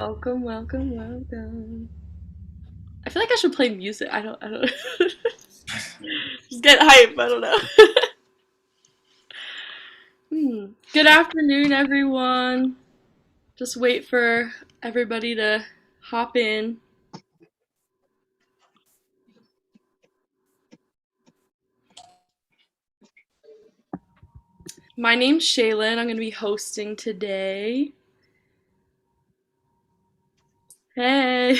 Welcome, welcome, welcome. I feel like I should play music. I don't just get hype. I don't know. Good afternoon, everyone. Just wait for everybody to hop in. My name's Shaylin. I'm going to be hosting today. Hey.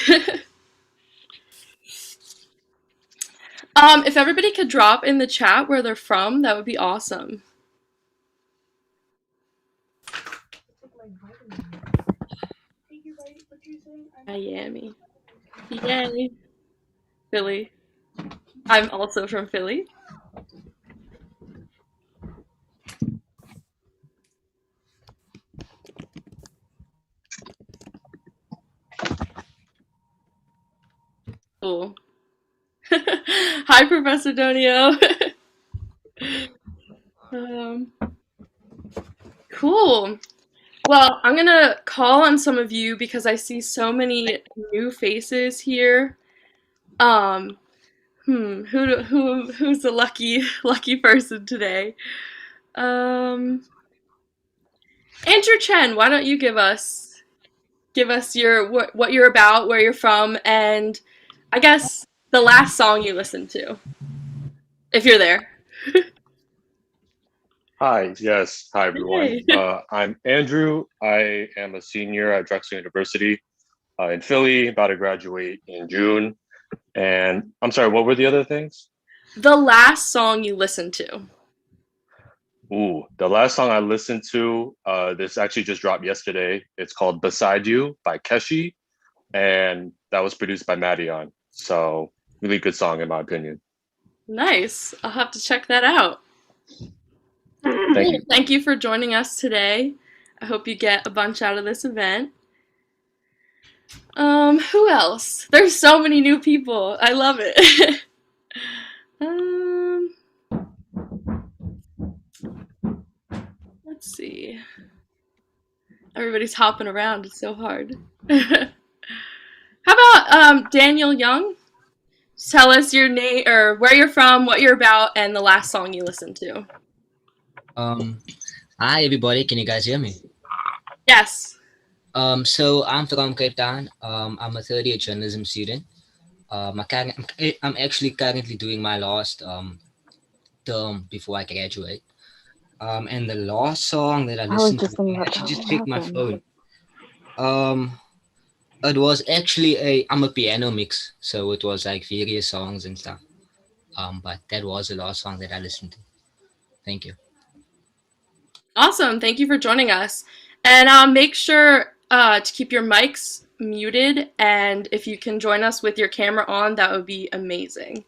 If everybody could drop in the chat where they're from, that would be awesome. Miami. Yay. Philly. I'm also from Philly. Cool. Hi, Professor Donio. um, cool. Well, I'm gonna call on some of you because I see so many new faces here. Um, who's the lucky person today? Um, Andrew Chen, why don't you give us your what you're about, where you're from, and I guess the last song you listened to, if you're there. Hi, yes. Hi, everyone. Hey. I'm Andrew. I am a senior at Drexel University in Philly, about to graduate in June. And I'm sorry, what were the other things? The last song you listened to. Ooh, the last song I listened to, this actually just dropped yesterday. It's called Beside You by Keshi, and that was produced by Madion. So, really good song, in my opinion. Nice. I'll have to check that out. Thank Cool. you. Thank you for joining us today. I hope you get a bunch out of this event. Who else? There's so many new people. I love it. um, let's see. Everybody's hopping around. It's so hard. How about Daniel Young? Tell us your name or where you're from, what you're about, and the last song you listened to. Um, Hi everybody, can you guys hear me? Yes. So I'm from Cape Town. I'm a third year journalism student. I'm actually currently doing my last term before I graduate. And the last song that I I was listened to, just thinking I about actually that. just What checked my happened? phone. Um, it was actually I'm a piano mix, so it was like various songs and stuff. But that was the last song that I listened to. Thank you. Awesome. Thank you for joining us. And make sure to keep your mics muted. And if you can join us with your camera on, that would be amazing.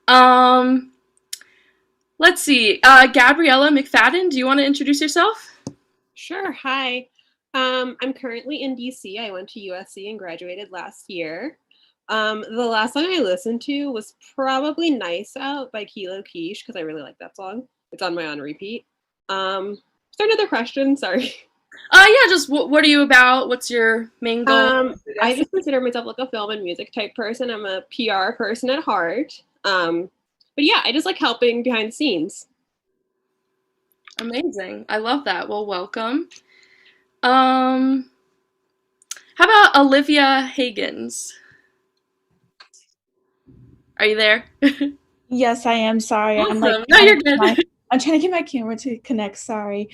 Um, let's see. Gabriella McFadden, do you want to introduce yourself? Sure. Hi. I'm currently in DC. I went to USC and graduated last year. The last song I listened to was probably Nice Out by Kilo Quiche because I really like that song. It's on my on repeat. Is there another question? Sorry. Yeah, just what are you about? What's your main goal? I just consider myself like a film and music type person. I'm a PR person at heart. But yeah, I just like helping behind the scenes. Amazing. I love that. Well, welcome. Um, how about Olivia Higgins? Are you there? Yes, I am. Sorry. Awesome. I'm like No, you're good. I'm trying to get my camera to connect. Sorry.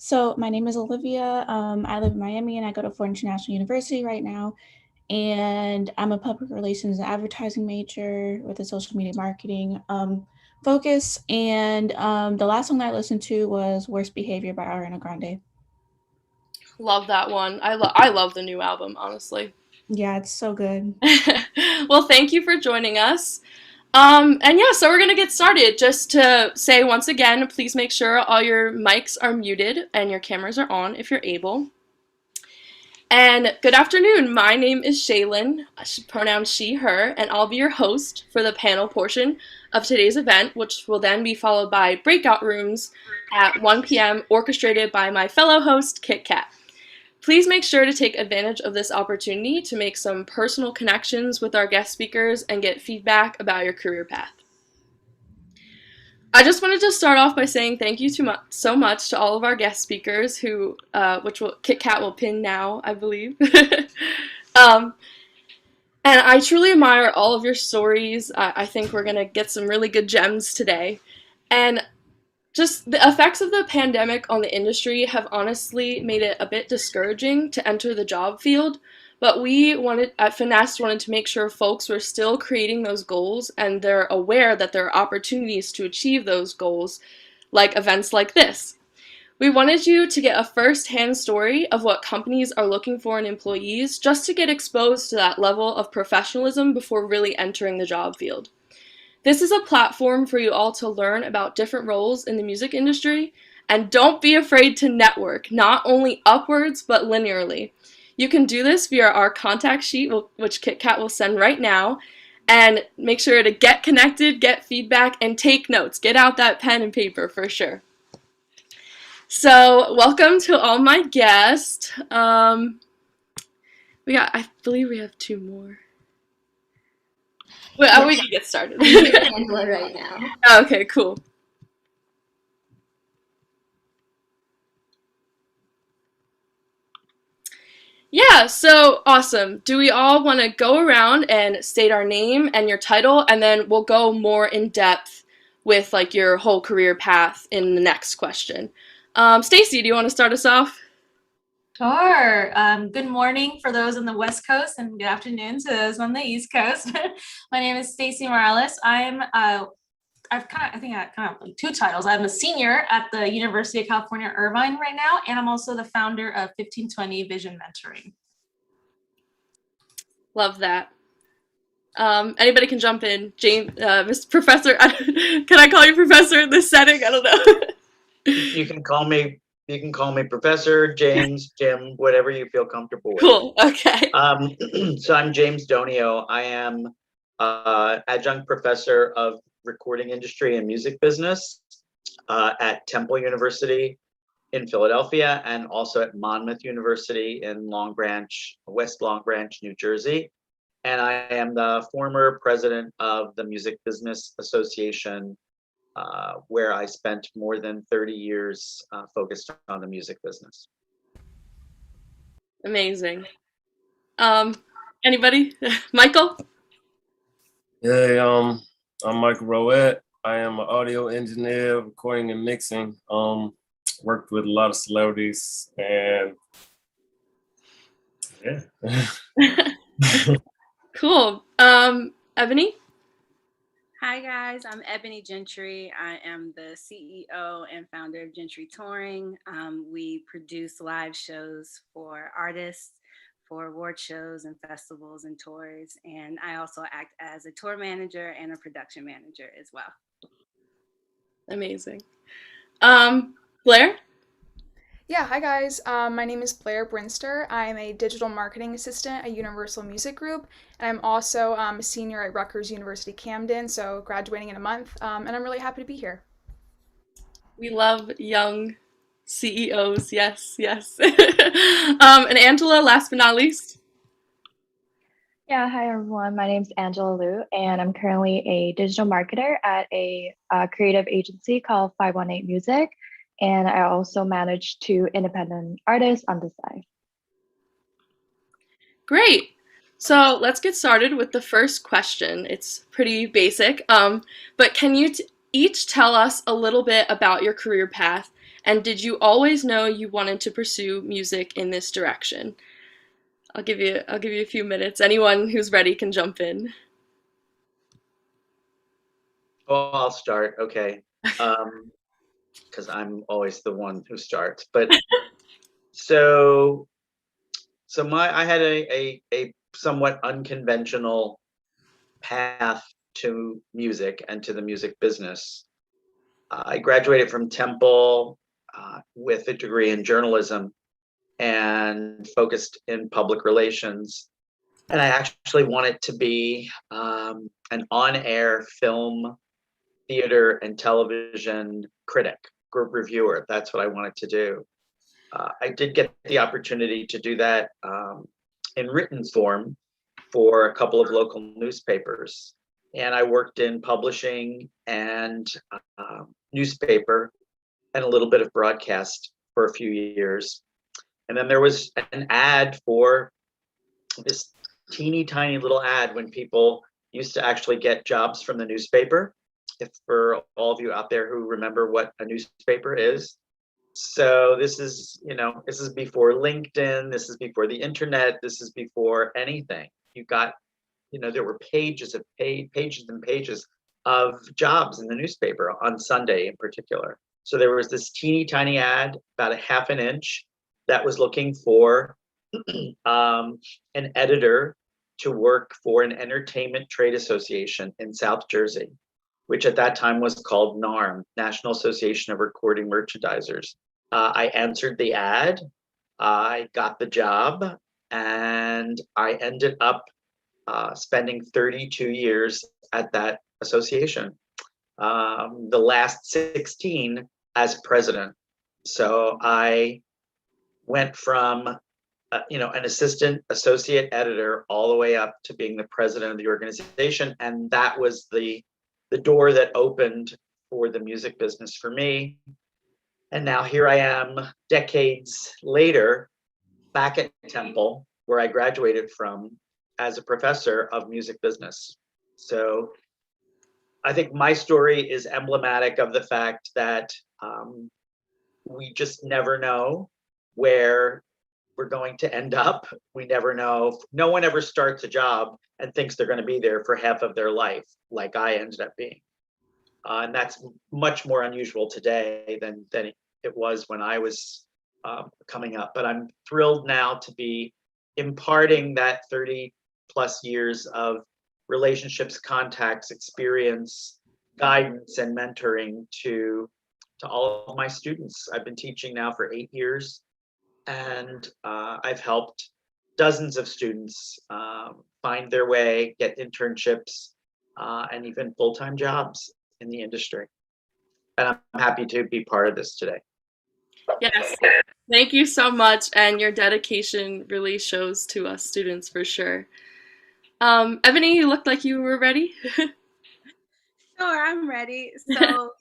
So my name is Olivia. I live in Miami and I go to Ford International University right now. And I'm a public relations and advertising major with a social media marketing focus. And the last song that I listened to was Worst Behavior by Ariana Grande. Love that one. I love the new album, honestly. Yeah, it's so good. Well, thank you for joining us. And yeah, so we're gonna get started. Just to say once again, please make sure all your mics are muted and your cameras are on if you're able. And good afternoon. My name is Shaylin, pronouns she, her, and I'll be your host for the panel portion of today's event, which will then be followed by breakout rooms at 1 p.m. orchestrated by my fellow host, Kit Kat. Please make sure to take advantage of this opportunity to make some personal connections with our guest speakers and get feedback about your career path. I just wanted to start off by saying thank you so much to all of our guest speakers who, Kit Kat will pin now, I believe. And I truly admire all of your stories. I think we're going to get some really good gems today. And just the effects of the pandemic on the industry have honestly made it a bit discouraging to enter the job field. But we at Finessed wanted to make sure folks were still creating those goals and they're aware that there are opportunities to achieve those goals, like events like this. We wanted you to get a first-hand story of what companies are looking for in employees just to get exposed to that level of professionalism before really entering the job field. This is a platform for you all to learn about different roles in the music industry, and don't be afraid to network, not only upwards but linearly. You can do this via our contact sheet, which Kit Kat will send right now, and make sure to get connected, get feedback, and take notes. Get out that pen and paper for sure. So, welcome to all my guests. I believe we have 2 more. Well, we can get started. I'm with Angela right now. Okay, cool. Yeah, so awesome. Do we all want to go around and state our name and your title, and then we'll go more in depth with like your whole career path in the next question. Stacy, do you want to start us off? Sure. Good morning for those on the West Coast, and good afternoon to those on the East Coast. My name is Stacy Morales. I think I have like 2 titles. I'm a senior at the University of California, Irvine right now, and I'm also the founder of 1520 Vision Mentoring. Love that. Anybody can jump in. James, Mr. Professor, can I call you Professor in this setting? I don't know. You can call me Professor, James, Jim, whatever you feel comfortable with. Cool. Okay. So I'm James Donio. I am adjunct professor of recording industry and music business at Temple University in Philadelphia, and also at Monmouth University in West Long Branch, New Jersey. And I am the former president of the Music Business Association, where I spent more than 30 years focused on the music business. Amazing. Anybody? Michael? Hey, I'm Michael Rowett. I am an audio engineer, recording and mixing. Worked with a lot of celebrities, and yeah. Cool. Ebony? Hi guys, I'm Ebony Gentry. I am the CEO and founder of Gentry Touring. We produce live shows for artists, for award shows and festivals and tours. And I also act as a tour manager and a production manager as well. Amazing. Blair? Yeah, hi guys. My name is Blair Brinster. I'm a digital marketing assistant at Universal Music Group, and I'm also a senior at Rutgers University Camden, so graduating in a month, and I'm really happy to be here. We love young CEOs, yes. And Angela, last but not least. Yeah, hi everyone. My name is Angela Liu, and I'm currently a digital marketer at a creative agency called 518 Music. And I also manage 2 independent artists on the side. Great. So let's get started with the first question. It's pretty basic, but can you each tell us a little bit about your career path, and did you always know you wanted to pursue music in this direction? I'll give you a few minutes. Anyone who's ready can jump in. Well, I'll start. Okay. Because I'm always the one who starts. But so I had a somewhat unconventional path to music and to the music business. I graduated from Temple with a degree in journalism and focused in public relations. And I actually wanted to be an on-air film, theater, and television critic, group reviewer. That's what I wanted to do. I did get the opportunity to do that in written form for a couple of local newspapers. And I worked in publishing and newspaper and a little bit of broadcast for a few years. And then there was an ad for this teeny tiny little ad when people used to actually get jobs from the newspaper. If for all of you out there who remember what a newspaper is. So this is, this is before LinkedIn, this is before the internet, this is before anything. You got, there were pages and pages of jobs in the newspaper on Sunday in particular. So there was this teeny tiny ad, about a half an inch, that was looking for an editor to work for an entertainment trade association in South Jersey, which at that time was called NARM, National Association of Recording Merchandisers. I answered the ad, I got the job, and I ended up spending 32 years at that association. The last 16 as president. So I went from an assistant associate editor all the way up to being the president of the organization. And that was the door that opened for the music business for me. And now here I am decades later, back at Temple, where I graduated from as a professor of music business. So I think my story is emblematic of the fact that we just never know where we're going to end up. We never know. No one ever starts a job and thinks they're going to be there for half of their life, like I ended up being. And that's much more unusual today than it was when I was coming up. But I'm thrilled now to be imparting that 30 plus years of relationships, contacts, experience, guidance, and mentoring to all of my students. I've been teaching now for 8 years, and I've helped dozens of students find their way, get internships, and even full-time jobs in the industry. And I'm happy to be part of this today. Yes, thank you so much, and your dedication really shows to us students for sure. Ebony, you looked like you were ready. Sure, I'm ready. So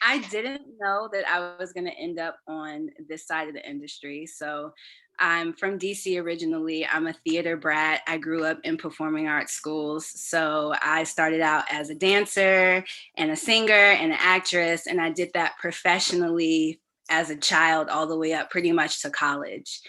I didn't know that I was going to end up on this side of the industry. So I'm from DC originally. I'm a theater brat. I grew up in performing arts schools. So I started out as a dancer and a singer and an actress, and I did that professionally as a child all the way up pretty much to college.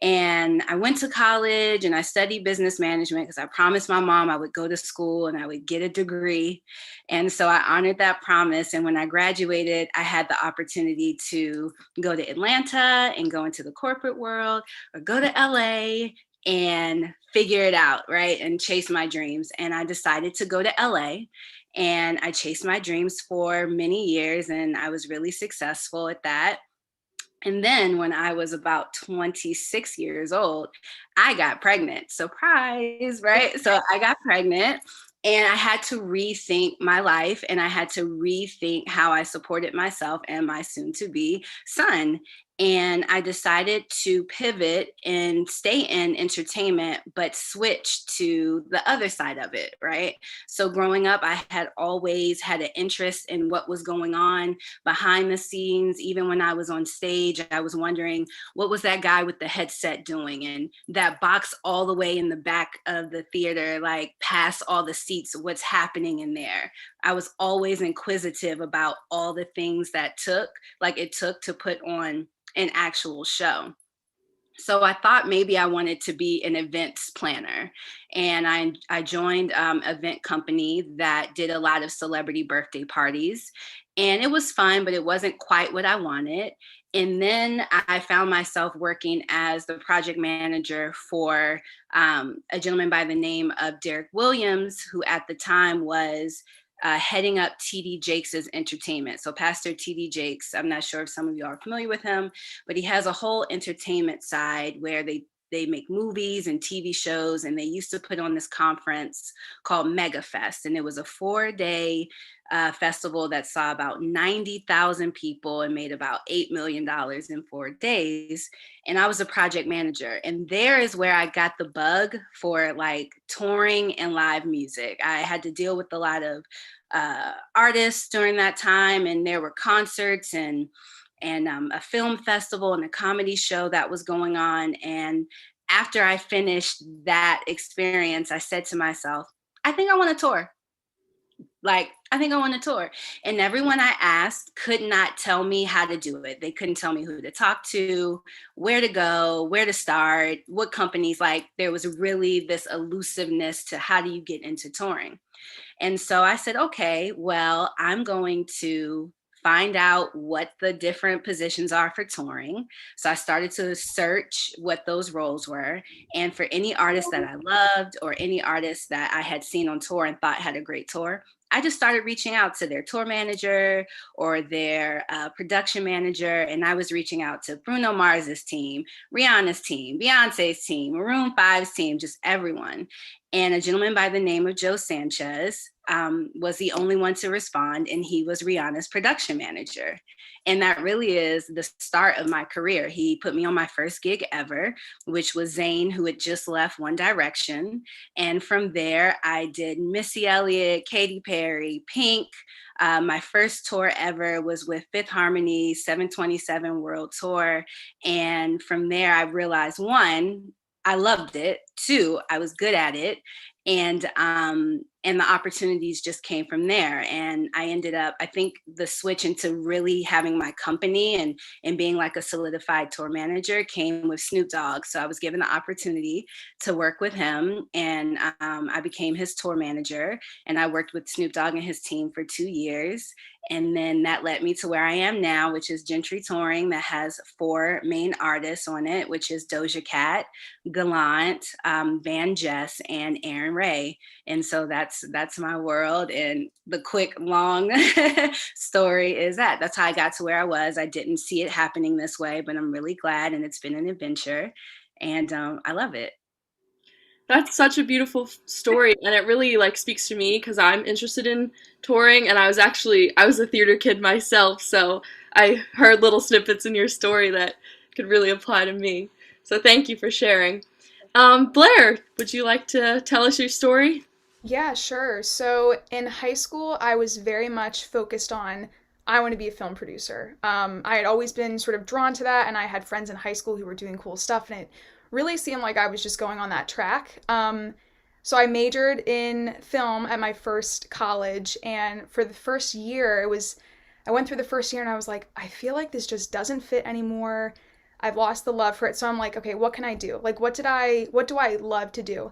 And I went to college and I studied business management because I promised my mom I would go to school and I would get a degree. And so I honored that promise. And when I graduated, I had the opportunity to go to Atlanta and go into the corporate world, or go to LA and figure it out, right? And chase my dreams. And I decided to go to LA. And I chased my dreams for many years, and I was really successful at that. And then when I was about 26 years old, I got pregnant. Surprise, right? So I got pregnant, and I had to rethink my life, and I had to rethink how I supported myself and my soon to be son. And I decided to pivot and stay in entertainment, but switch to the other side of it, right? So growing up, I had always had an interest in what was going on behind the scenes. Even when I was on stage, I was wondering, what was that guy with the headset doing? And that box all the way in the back of the theater, like past all the seats, what's happening in there? I was always inquisitive about all the things that it took to put on an actual show. So I thought maybe I wanted to be an events planner. And I joined an event company that did a lot of celebrity birthday parties. And it was fun, but it wasn't quite what I wanted. And then I found myself working as the project manager for a gentleman by the name of Derek Williams, who at the time was heading up TD Jakes' entertainment. So Pastor TD Jakes, I'm not sure if some of you are familiar with him, but he has a whole entertainment side where they make movies and TV shows, and they used to put on this conference called Mega Fest, and it was a 4-day festival that saw about 90,000 people and made about $8 million in 4 days. And I was a project manager. And there is where I got the bug for like touring and live music. I had to deal with a lot of artists during that time, and there were concerts and a film festival and a comedy show that was going on. And after I finished that experience, I said to myself, I think I want to tour. Like, I think I want to tour. And everyone I asked could not tell me how to do it. They couldn't tell me who to talk to, where to go, where to start, what companies. Like, there was really this elusiveness to how do you get into touring. And so I said, okay, well, I'm going to find out what the different positions are for touring. So I started to search what those roles were. And for any artist that I loved or any artist that I had seen on tour and thought had a great tour, I just started reaching out to their tour manager or their production manager. And I was reaching out to Bruno Mars's team, Rihanna's team, Beyonce's team, Maroon 5's team, just everyone. And a gentleman by the name of Joe Sanchez was the only one to respond, and he was Rihanna's production manager. And that really is the start of my career. He put me on my first gig ever, which was Zayn, who had just left One Direction. And from there, I did Missy Elliott, Katy Perry, Pink. My first tour ever was with Fifth Harmony's 727 World Tour. And from there, I realized, one, I loved it. Two, I was good at it. And the opportunities just came from there. And I ended up, I think the switch into really having my company and being like a solidified tour manager came with Snoop Dogg. So I was given the opportunity to work with him, and I became his tour manager, and I worked with Snoop Dogg and his team for 2 years. And then that led me to where I am now, which is Gentry Touring, that has 4 main artists on it, which is Doja Cat, Gallant, Van Jess, and Aaron Ray. And so that's my world. And the quick, long story is that's how I got to where I was. I didn't see it happening this way, but I'm really glad, and it's been an adventure, and I love it. That's such a beautiful story, and it really like speaks to me because I'm interested in touring, and I was a theater kid myself, so I heard little snippets in your story that could really apply to me. So thank you for sharing. Blair, would you like to tell us your story? Yeah, sure. So in high school, I was very much focused on I want to be a film producer. I had always been sort of drawn to that, and I had friends in high school who were doing cool stuff, and it really seemed like I was just going on that track. So I majored in film at my first college, and for the first year, I went through the first year and I was like, I feel like this just doesn't fit anymore. I've lost the love for it. So I'm like, okay, what can I do? Like, what do I love to do?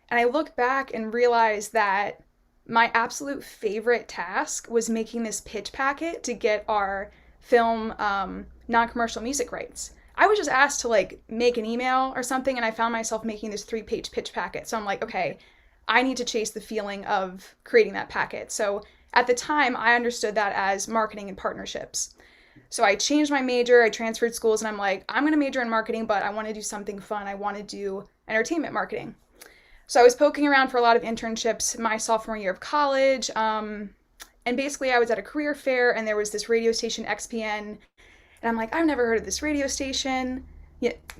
And I look back and realize that my absolute favorite task was making this pitch packet to get our film non-commercial music rights. I was just asked to like make an email or something, and I found myself making this 3-page pitch packet. So I'm like, okay, I need to chase the feeling of creating that packet. So at the time, I understood that as marketing and partnerships. So I changed my major, I transferred schools, and I'm like, I'm going to major in marketing, but I want to do something fun. I want to do entertainment marketing. So I was poking around for a lot of internships my sophomore year of college. And basically I was at a career fair, and there was this radio station, XPN. And I'm like, I've never heard of this radio station.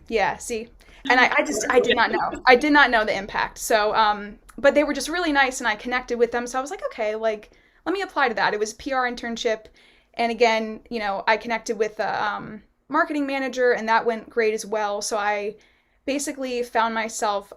Yeah, see? And I did not know. I did not know the impact. So, but they were just really nice, and I connected with them. So I was like, okay, like, let me apply to that. It was a PR internship. And again, I connected with the marketing manager, and that went great as well. So I basically found myself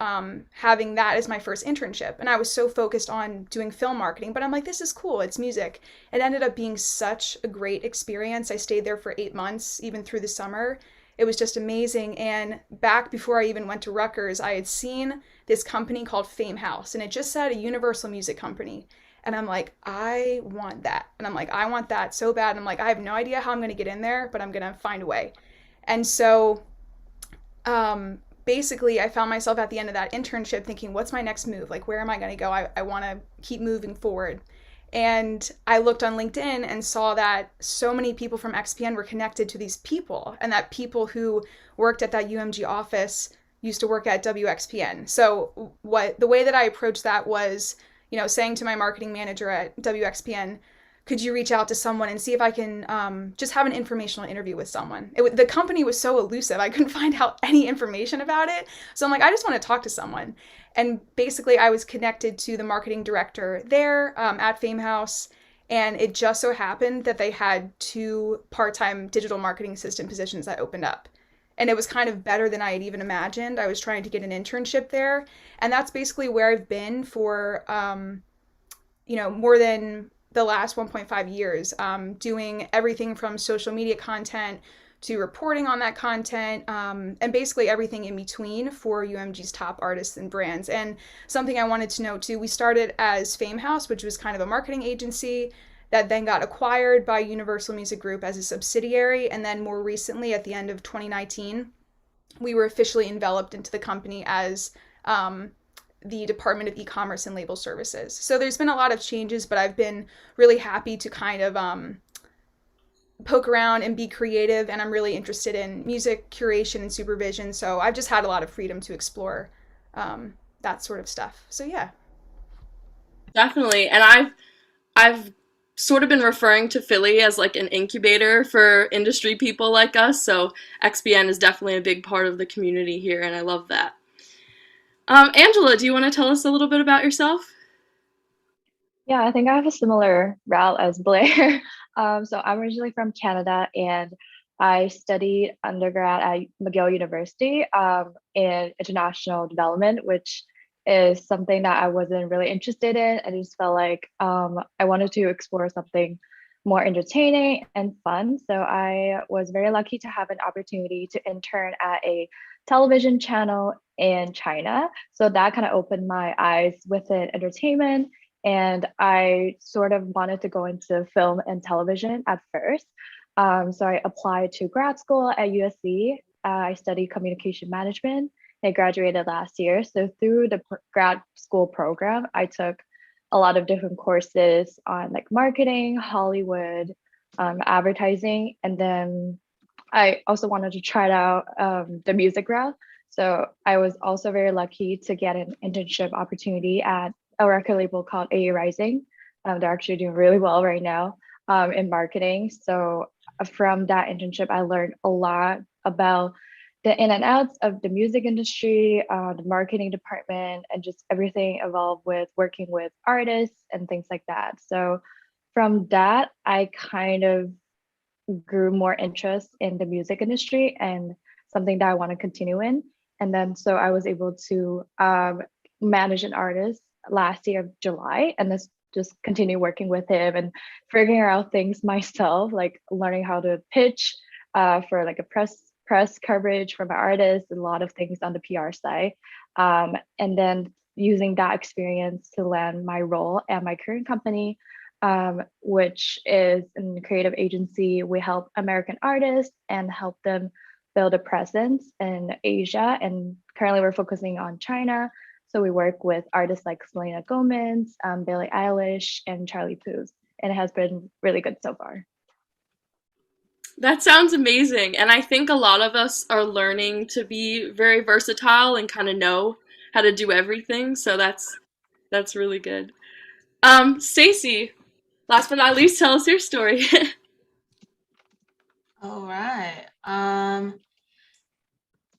having that as my first internship. And I was so focused on doing film marketing, but I'm like, this is cool, it's music. It ended up being such a great experience. I stayed there for 8 months, even through the summer. It was just amazing. And back before I even went to Rutgers, I had seen this company called Fame House, and it just said a Universal Music Company. And I'm like, I want that. And I'm like, I want that so bad. And I'm like, I have no idea how I'm going to get in there, but I'm going to find a way. And so basically, I found myself at the end of that internship thinking, what's my next move? Like, where am I going to go? I want to keep moving forward. And I looked on LinkedIn and saw that so many people from XPN were connected to these people, and that people who worked at that UMG office used to work at WXPN. So the way that I approached that was, saying to my marketing manager at WXPN, could you reach out to someone and see if I can just have an informational interview with someone? The company was so elusive. I couldn't find out any information about it. So I'm like, I just want to talk to someone. And basically, I was connected to the marketing director there at Famehouse. And it just so happened that they had 2 part-time digital marketing assistant positions that opened up. And it was kind of better than I had even imagined. I was trying to get an internship there. And that's basically where I've been for, more than the last 1.5 years, doing everything from social media content to reporting on that content, and basically everything in between for UMG's top artists and brands. And something I wanted to note too, we started as Famehouse, which was kind of a marketing agency that then got acquired by Universal Music Group as a subsidiary. And then more recently, at the end of 2019, we were officially enveloped into the company as the Department of E-commerce and Label Services. So there's been a lot of changes, but I've been really happy to kind of poke around and be creative, and I'm really interested in music curation and supervision. So I've just had a lot of freedom to explore that sort of stuff. So yeah. Definitely. And I've sort of been referring to Philly as like an incubator for industry people like us. So XBN is definitely a big part of the community here, and I love that. Angela, do you want to tell us a little bit about yourself? Yeah, I think I have a similar route as Blair. So I'm originally from Canada, and I studied undergrad at McGill University in international development, which is something that I wasn't really interested in. I just felt like I wanted to explore something more entertaining and fun. So I was very lucky to have an opportunity to intern at a television channel in China. So that kind of opened my eyes within entertainment. And I sort of wanted to go into film and television at first. So I applied to grad school at USC. I studied communication management. I graduated last year. So through the grad school program, I took a lot of different courses on like marketing, Hollywood, advertising, and then I also wanted to try out the music route. So I was also very lucky to get an internship opportunity at a record label called AA Rising. They're actually doing really well right now in marketing. So from that internship, I learned a lot about the in and outs of the music industry, the marketing department, and just everything involved with working with artists and things like that. So from that, I kind of grew more interest in the music industry and something that I want to continue in. And then so I was able to manage an artist last year of July, and this just continue working with him and figuring out things myself, like learning how to pitch for like a press coverage for my artist, a lot of things on the PR side, and then using that experience to land my role at my current company, which is a creative agency. We help American artists and help them build a presence in Asia. And currently we're focusing on China. So we work with artists like Selena Gomez, Billie Eilish, and Charlie Puth. And it has been really good so far. That sounds amazing. And I think a lot of us are learning to be very versatile and kind of know how to do everything. So that's really good. Stacey, last but not least, tell us your story. All right. Am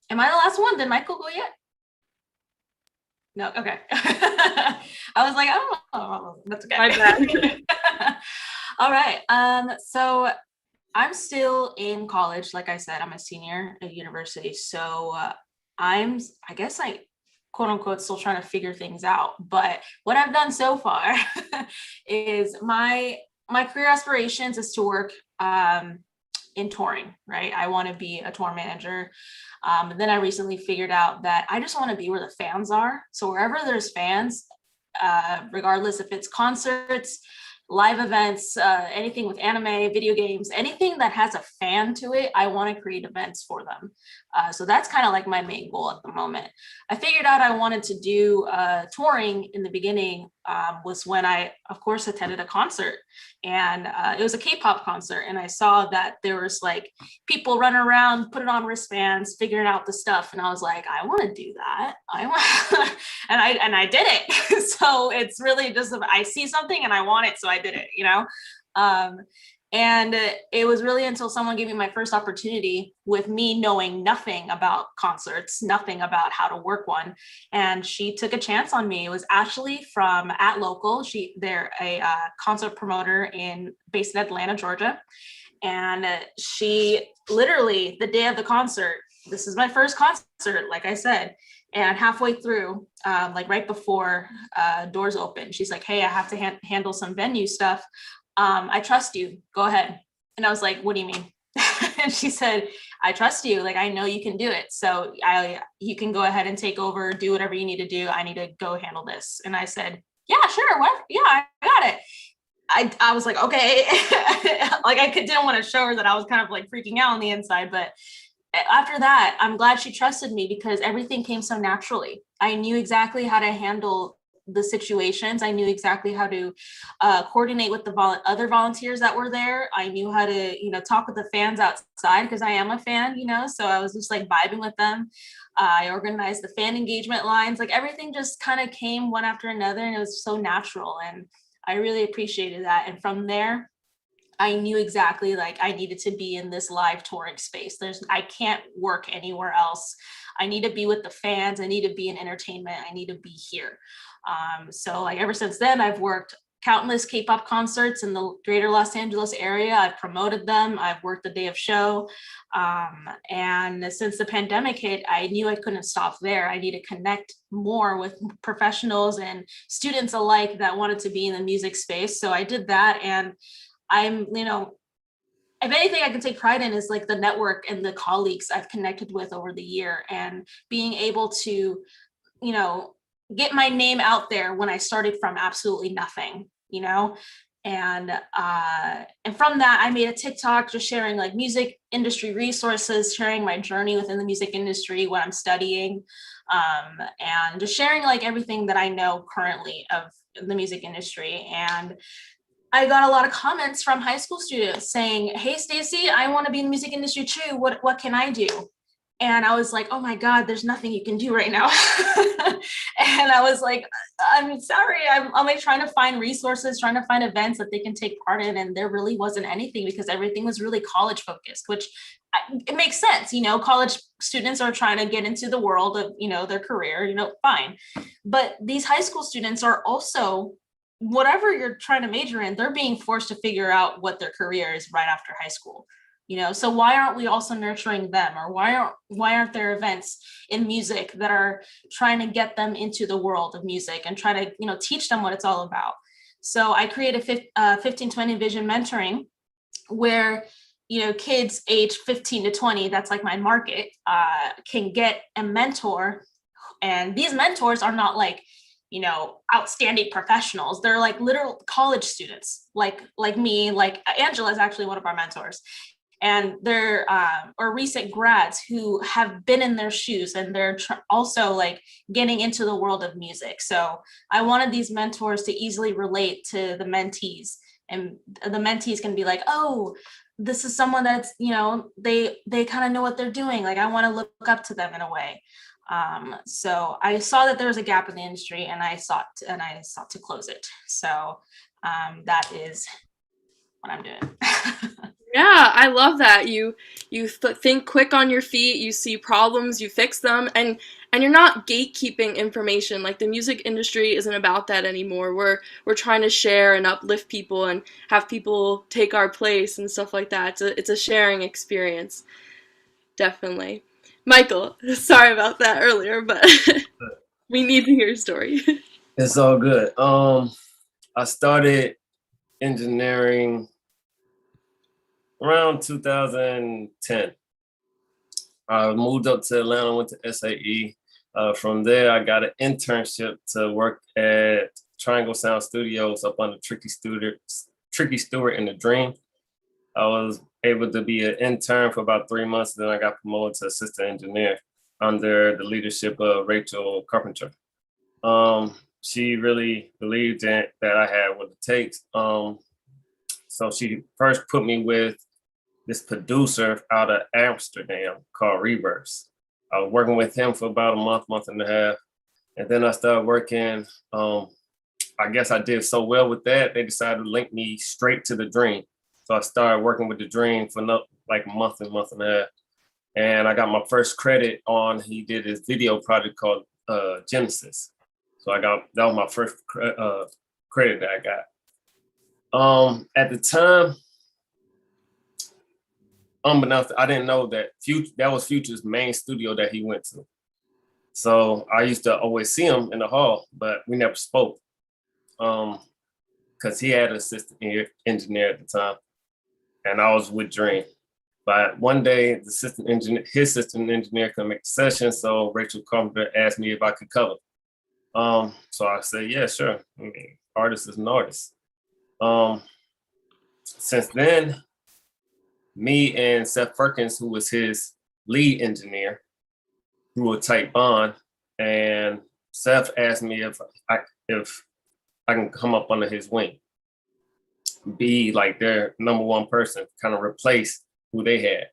I the last one? Did Michael go yet? No, okay. I was like, I don't know. That's okay. My bad. All right. So I'm still in college. Like I said, I'm a senior at university. So I guess I quote unquote still trying to figure things out. But what I've done so far is my career aspirations is to work in touring, right? I want to be a tour manager. Then I recently figured out that I just want to be where the fans are. So wherever there's fans, regardless if it's concerts, live events, anything with anime, video games, anything that has a fan to it, I want to create events for them. So that's kind of like my main goal at the moment. I figured out I wanted to do touring in the beginning was when I, of course, attended a concert, and it was a K-pop concert, and I saw that there was like people running around, putting on wristbands, figuring out the stuff, and I was like, I want to do that. I want, and I did it. So it's really just I see something and I want it, so I did it. And it was really until someone gave me my first opportunity with me knowing nothing about concerts, nothing about how to work one. And she took a chance on me. It was actually from At Local. They're a concert promoter based in Atlanta, Georgia. And she literally, the day of the concert, this is my first concert, like I said, and halfway through, like right before doors open, she's like, hey, I have to handle some venue stuff. I trust you, go ahead. And I was like, what do you mean? And she said, I trust you, like I know you can do it, so you can go ahead and take over, do whatever you need to do. I need to go handle this. And I said, yeah, sure, what? Yeah, I got it. I was like, okay. Like didn't want to show her that I was kind of like freaking out on the inside, but after that, I'm glad she trusted me because everything came so naturally. I knew exactly how to handle the situations. I knew exactly how to coordinate with the other volunteers that were there. I knew how to, talk with the fans outside because I am a fan, so I was just like vibing with them. I organized the fan engagement lines, like everything just kind of came one after another, and it was so natural. And I really appreciated that. And from there, I knew exactly like I needed to be in this live touring space. I can't work anywhere else. I need to be with the fans. I need to be in entertainment. I need to be here. So like ever since then, I've worked countless K-pop concerts in the greater Los Angeles area. I've promoted them. I've worked the day of show. And since the pandemic hit, I knew I couldn't stop there. I need to connect more with professionals and students alike that wanted to be in the music space. So I did that. And I'm, if anything I can take pride in is like the network and the colleagues I've connected with over the year, and being able to, get my name out there when I started from absolutely nothing, and from that, I made a TikTok just sharing like music industry resources, sharing my journey within the music industry, what I'm studying, and just sharing like everything that I know currently of the music industry. And I got a lot of comments from high school students saying, hey, Stacey, I want to be in the music industry too. What can I do? And I was like, oh my God, there's nothing you can do right now. And I was like, I'm sorry. I'm like trying to find resources, trying to find events that they can take part in. And there really wasn't anything because everything was really college focused, which it makes sense. College students are trying to get into the world of, their career, fine. But these high school students are also, whatever you're trying to major in, they're being forced to figure out what their career is right after high school. So why aren't we also nurturing them? Or why aren't there events in music that are trying to get them into the world of music and try to, teach them what it's all about? So I created 1520 Vision Mentoring, where, kids age 15 to 20, that's like my market, can get a mentor. And these mentors are not like, outstanding professionals. They're like literal college students, like me, like Angela is actually one of our mentors. And they're or recent grads who have been in their shoes, and they're also like getting into the world of music. So I wanted these mentors to easily relate to the mentees, and the mentees can be like, oh, this is someone that's, they kind of know what they're doing. Like I want to look up to them in a way. So I saw that there was a gap in the industry, and I sought to close it. So that is what I'm doing. Yeah, I love that. You think quick on your feet, you see problems, you fix them, and you're not gatekeeping information. Like the music industry isn't about that anymore. We're trying to share and uplift people and have people take our place and stuff like that. It's a sharing experience. Definitely. Michael, sorry about that earlier, but we need to hear your story. It's all good. I started engineering around 2010. I moved up to Atlanta, went to SAE. From there, I got an internship to work at Triangle Sound Studios up on the Tricky Stewart and the Dream. I was able to be an intern for about 3 months. Then I got promoted to assistant engineer under the leadership of Rachel Carpenter. She really believed that I had what it takes. So she first put me with this producer out of Amsterdam called Reverse. I was working with him for about a month and a half. And then I started working, I I guess I did so well with that, they decided to link me straight to the Dream. So I started working with the Dream for like a month and a half. And I got my first credit on, he did his video project called Genesis. So that was my first credit that I got. At the time, unbeknownst, I didn't know that that was Future's main studio that he went to. So I used to always see him in the hall, but we never spoke. Because he had an assistant engineer at the time, and I was with Dream. But one day, his assistant engineer couldn't make the session, so Rachel Carpenter asked me if I could cover. So I said, yeah, sure. I mean, artist is an artist. Since then, me and Seth Perkins, who was his lead engineer, grew a tight bond, and Seth asked me if I can come up under his wing, be like their number one person, kind of replace who they had.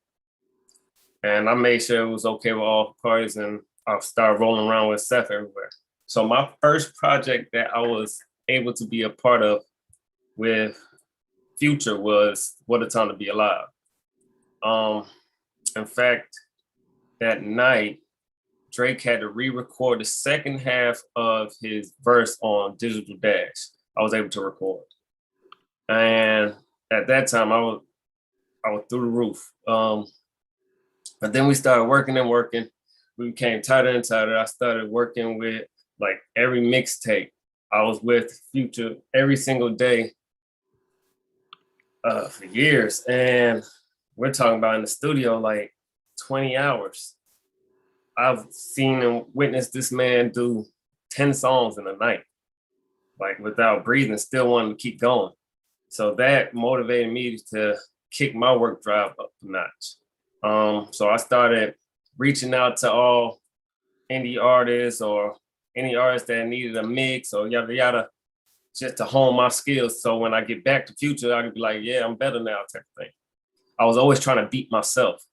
And I made sure it was okay with all parties, and I started rolling around with Seth everywhere. So my first project that I was able to be a part of with Future was What a Time to Be Alive. In fact, that night, Drake had to re-record the second half of his verse on Digital Dash. I was able to record. And at that time, I was through the roof. But then we started working. We became tighter and tighter. I started working with like every mixtape. I was with Future every single day for years. And we're talking about in the studio, like 20 hours. I've seen and witnessed this man do 10 songs in a night, like without breathing, still wanting to keep going. So that motivated me to kick my work drive up a notch. So I started reaching out to all indie artists or any artist that needed a mix or yada yada, just to hone my skills. So when I get back to Future, I could be like, yeah, I'm better now, type of thing. I was always trying to beat myself.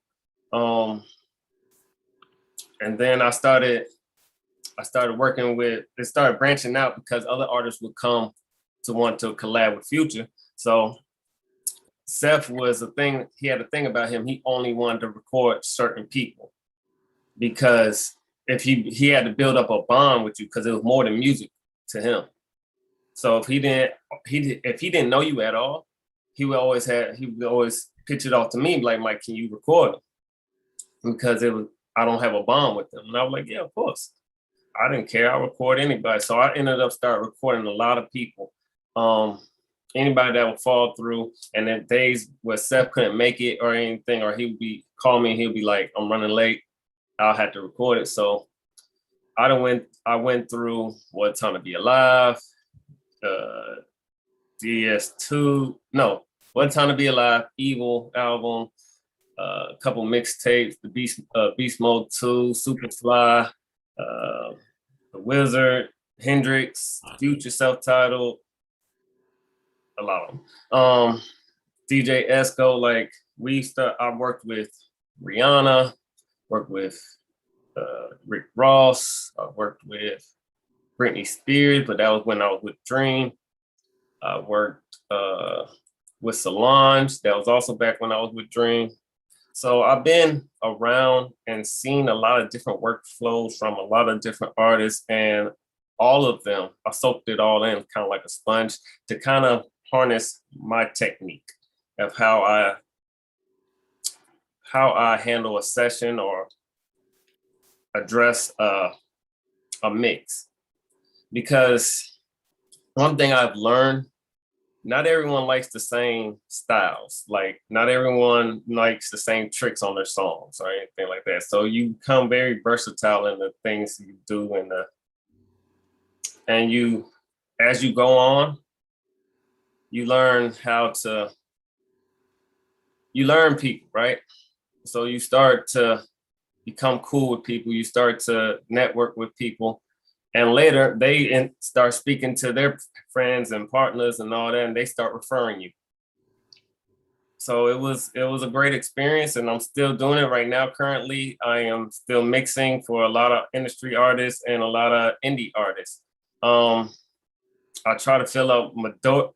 And then I started working with, it started branching out because other artists would come to want to collab with Future. So Seth was he had a thing about him. He only wanted to record certain people because if he had to build up a bond with you because it was more than music to him. So if he didn't know you at all, he would always pitch it off to me like, Mike, can you record him? Because I don't have a bond with them. And I was like, yeah, of course. I didn't care. I record anybody. So I ended up recording a lot of people. Anybody that would fall through, and then days where Seth couldn't make it or anything, or he would call me and he'll be like, I'm running late. I'll have to record it. So I went through What Time to Be Alive, DS2, no, What Time to Be Alive, Evil album, a couple mixtapes, the Beast Mode 2, Superfly, The Wizard, Hendrix, Future self-titled, a lot of them. DJ Esco, like I worked with Rihanna, worked with Rick Ross, I worked with Britney Spears, but that was when I was with Dream. I worked with Solange, that was also back when I was with Dream. So I've been around and seen a lot of different workflows from a lot of different artists, and all of them, I soaked it all in kind of like a sponge to kind of harness my technique of how I handle a session or address a mix. Because one thing I've learned, not everyone likes the same styles. Like not everyone likes the same tricks on their songs or anything like that. So you become very versatile in the things you do and you, as you go on, you learn people, right? So you start to become cool with people. You start to network with people. And later they start speaking to their friends and partners and all that, and they start referring you. So it was a great experience, and I'm still doing it right now. Currently, I am still mixing for a lot of industry artists and a lot of indie artists. I try to fill out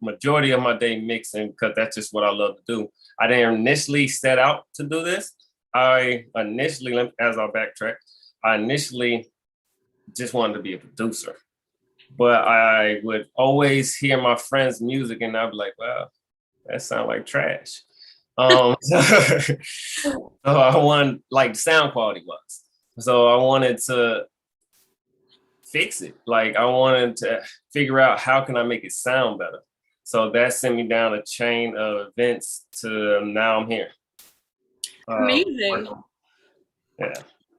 majority of my day mixing because that's just what I love to do. I didn't initially set out to do this. As I'll backtrack, I initially just wanted to be a producer. But I would always hear my friends' music and I'd be like, wow, that sounds like trash. So I wanted, like, the sound quality was. So I wanted to fix it. Like, I wanted to figure out how can I make it sound better. So that sent me down a chain of events to now I'm here. Amazing. Yeah.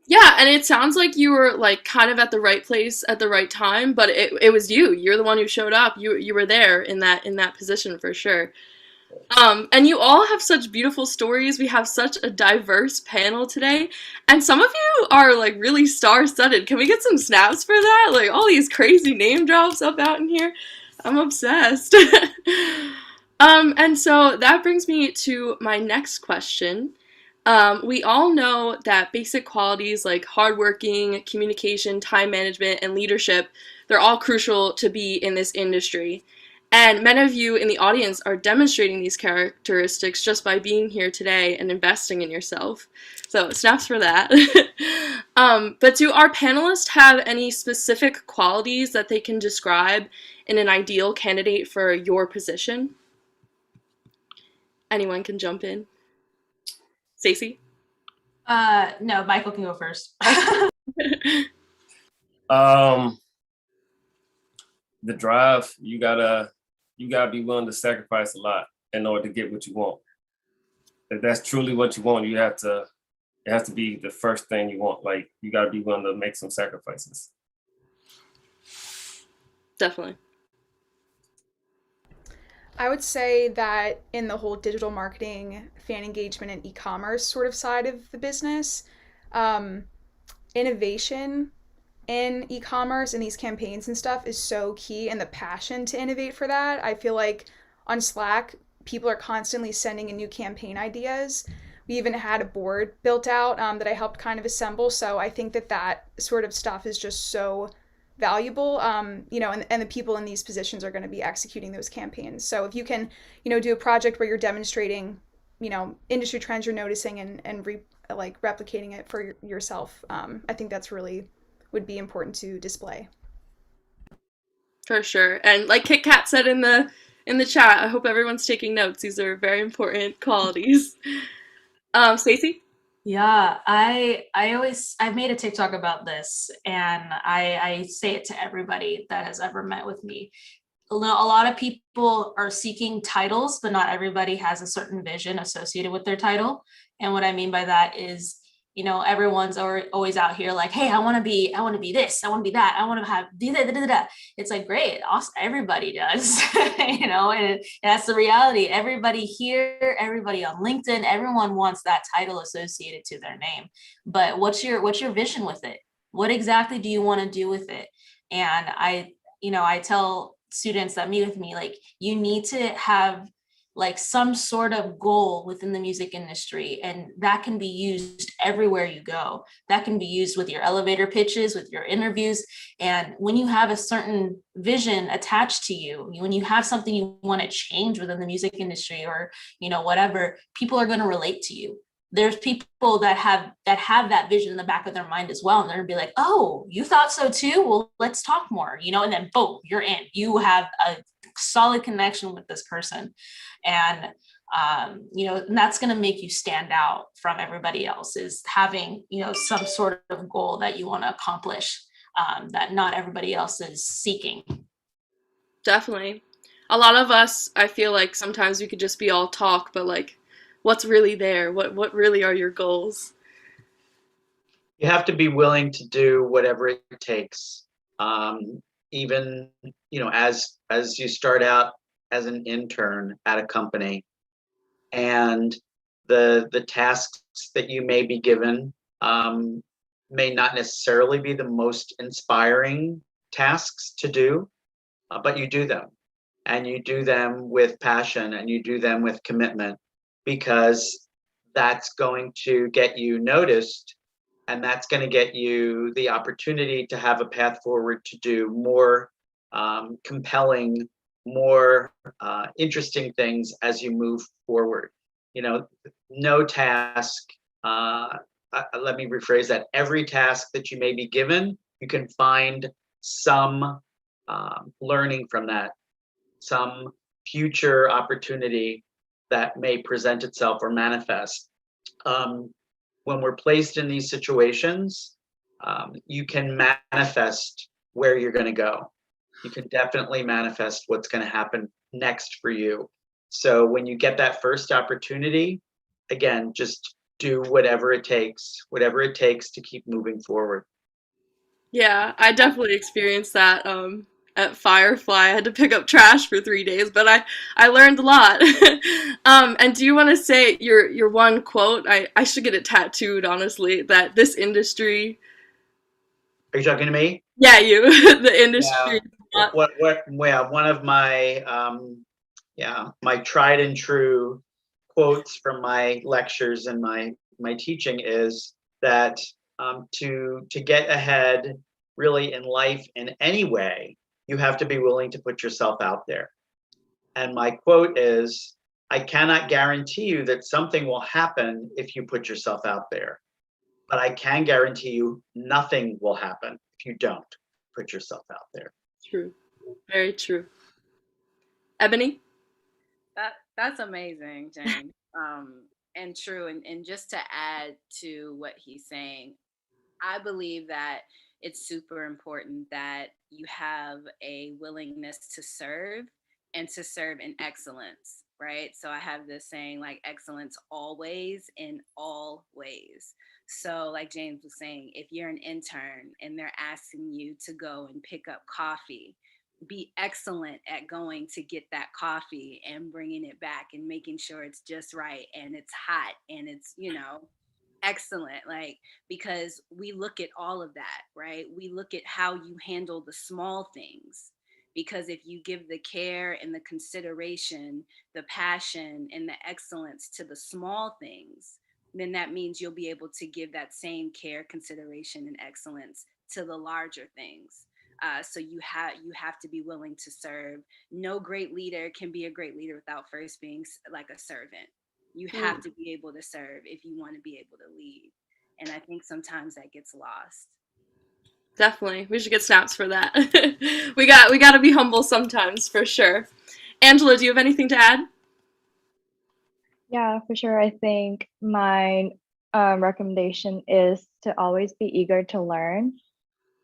Yeah, and it sounds like you were like kind of at the right place at the right time, but it was you. You're the one who showed up. You were there in that position for sure. And you all have such beautiful stories. We have such a diverse panel today, and some of you are like really star-studded. Can we get some snaps for that? Like all these crazy name drops up out in here. I'm obsessed. And so that brings me to my next question. We all know that basic qualities like hardworking, communication, time management, and leadership, they're all crucial to be in this industry. And many of you in the audience are demonstrating these characteristics just by being here today and investing in yourself. So snaps for that. But do our panelists have any specific qualities that they can describe in an ideal candidate for your position? Anyone can jump in. Stacey? No, Michael can go first. The drive, you gotta be willing to sacrifice a lot in order to get what you want. If that's truly what you want, it has to be the first thing you want. Like, you gotta be willing to make some sacrifices. Definitely. I would say that in the whole digital marketing, fan engagement, and e-commerce sort of side of the business, innovation in e-commerce and these campaigns and stuff is so key, and the passion to innovate for that. I feel like on Slack, people are constantly sending in new campaign ideas. We even had a board built out that I helped kind of assemble. So I think that sort of stuff is just so valuable, and the people in these positions are going to be executing those campaigns. So if you can, do a project where you're demonstrating, industry trends you're noticing and replicating it for yourself, I think that's really would be important to display. For sure. And like Kit Kat said in the chat, I hope everyone's taking notes. These are very important qualities. Stacey? Yeah, I've made a TikTok about this, and I say it to everybody that has ever met with me. A lot of people are seeking titles, but not everybody has a certain vision associated with their title. And what I mean by that is, everyone's always out here like, hey, I want to be this, I want to be that, I want to have da. It's like, great, awesome, everybody does, and that's the reality. Everybody here, everybody on LinkedIn, everyone wants that title associated to their name. But what's your vision with it? What exactly do you want to do with it? And I tell students that meet with me, like, you need to have like some sort of goal within the music industry, and that can be used everywhere you go. That can be used with your elevator pitches, with your interviews. And when you have a certain vision attached to you, when you have something you want to change within the music industry, or whatever, people are going to relate to you. There's people that have that vision in the back of their mind as well, and they're gonna be like, oh, you thought so too? Well, let's talk more, and then boom, you're in. You have a solid connection with this person, and and that's going to make you stand out from everybody else, is having some sort of goal that you want to accomplish, that not everybody else is seeking. Definitely. A lot of us, I feel like sometimes we could just be all talk, but like, what's really there? What really are your goals? You have to be willing to do whatever it takes. Even, as you start out as an intern at a company, and the tasks that you may be given may not necessarily be the most inspiring tasks to do, but you do them, and you do them with passion, and you do them with commitment, because that's going to get you noticed, and that's going to get you the opportunity to have a path forward to do more compelling, more interesting things as you move forward. You know, no task, let me rephrase that, every task that you may be given, you can find some learning from that, some future opportunity that may present itself or manifest. When we're placed in these situations, you can manifest where you're going to go. You can definitely manifest what's going to happen next for you. So when you get that first opportunity, again, just do whatever it takes to keep moving forward. Yeah, I definitely experienced that at Firefly. I had to pick up trash for 3 days, but I learned a lot. And do you want to say your one quote? I should get it tattooed, honestly, that this industry. Are you talking to me? Yeah, you. The industry. Yeah. One of my my tried and true quotes from my lectures and my teaching is that to get ahead really in life in any way, you have to be willing to put yourself out there. And my quote is, I cannot guarantee you that something will happen if you put yourself out there, but I can guarantee you nothing will happen if you don't put yourself out there. True. Very true. Ebony? That's amazing, Jane. And true. And just to add to what he's saying, I believe that it's super important that you have a willingness to serve and to serve in excellence, right? So I have this saying like excellence always in all ways. So, like James was saying, if you're an intern and they're asking you to go and pick up coffee, be excellent at going to get that coffee and bringing it back and making sure it's just right and it's hot and it's, excellent. Like, because we look at all of that, right? We look at how you handle the small things. Because if you give the care and the consideration, the passion and the excellence to the small things, then that means you'll be able to give that same care, consideration, and excellence to the larger things. So you have to be willing to serve. No great leader can be a great leader without first being like a servant. You have to be able to serve if you want to be able to lead. And I think sometimes that gets lost. Definitely. We should get snaps for that. we got to be humble sometimes, for sure. Angela, do you have anything to add? Yeah, for sure. I think my recommendation is to always be eager to learn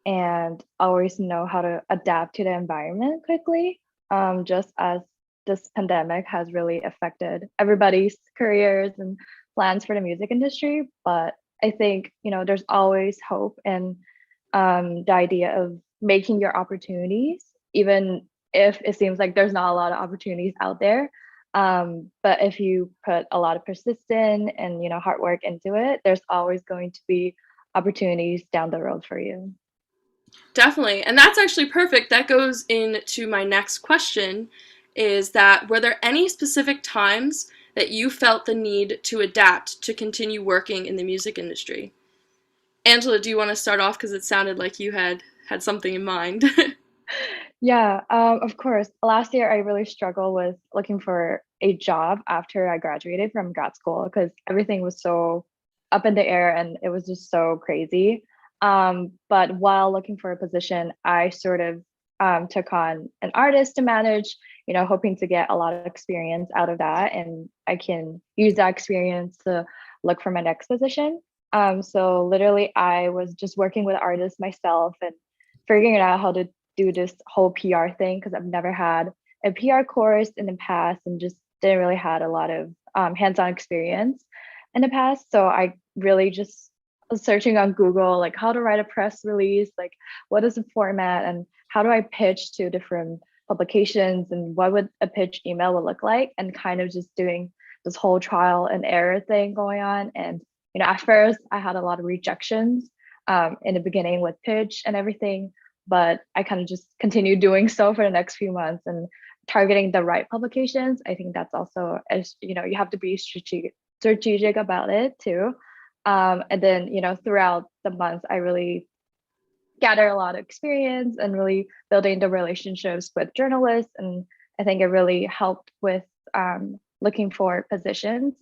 and always know how to adapt to the environment quickly, just as this pandemic has really affected everybody's careers and plans for the music industry. But I think, there's always hope in the idea of making your opportunities, even if it seems like there's not a lot of opportunities out there. But if you put a lot of persistence and hard work into it, there's always going to be opportunities down the road for you. Definitely. And that's actually perfect. That goes into my next question, is that were there any specific times that you felt the need to adapt to continue working in the music industry? Angela, do you want to start off, because it sounded like you had something in mind? Yeah, of course. Last year, I really struggled with looking for a job after I graduated from grad school because everything was so up in the air and it was just so crazy. But while looking for a position, I sort of took on an artist to manage, hoping to get a lot of experience out of that. And I can use that experience to look for my next position. So literally, I was just working with artists myself and figuring out how to do this whole PR thing because I've never had a PR course in the past and just didn't really had a lot of hands-on experience in the past. So I really just was searching on Google, like how to write a press release, like what is the format and how do I pitch to different publications and what would a pitch email would look like, and kind of just doing this whole trial and error thing going on. And at first I had a lot of rejections in the beginning with pitch and everything, but I kind of just continued doing so for the next few months and targeting the right publications. I think that's also, as you have to be strategic about it too. And then throughout the months, I really gather a lot of experience and really building the relationships with journalists. And I think it really helped with looking for positions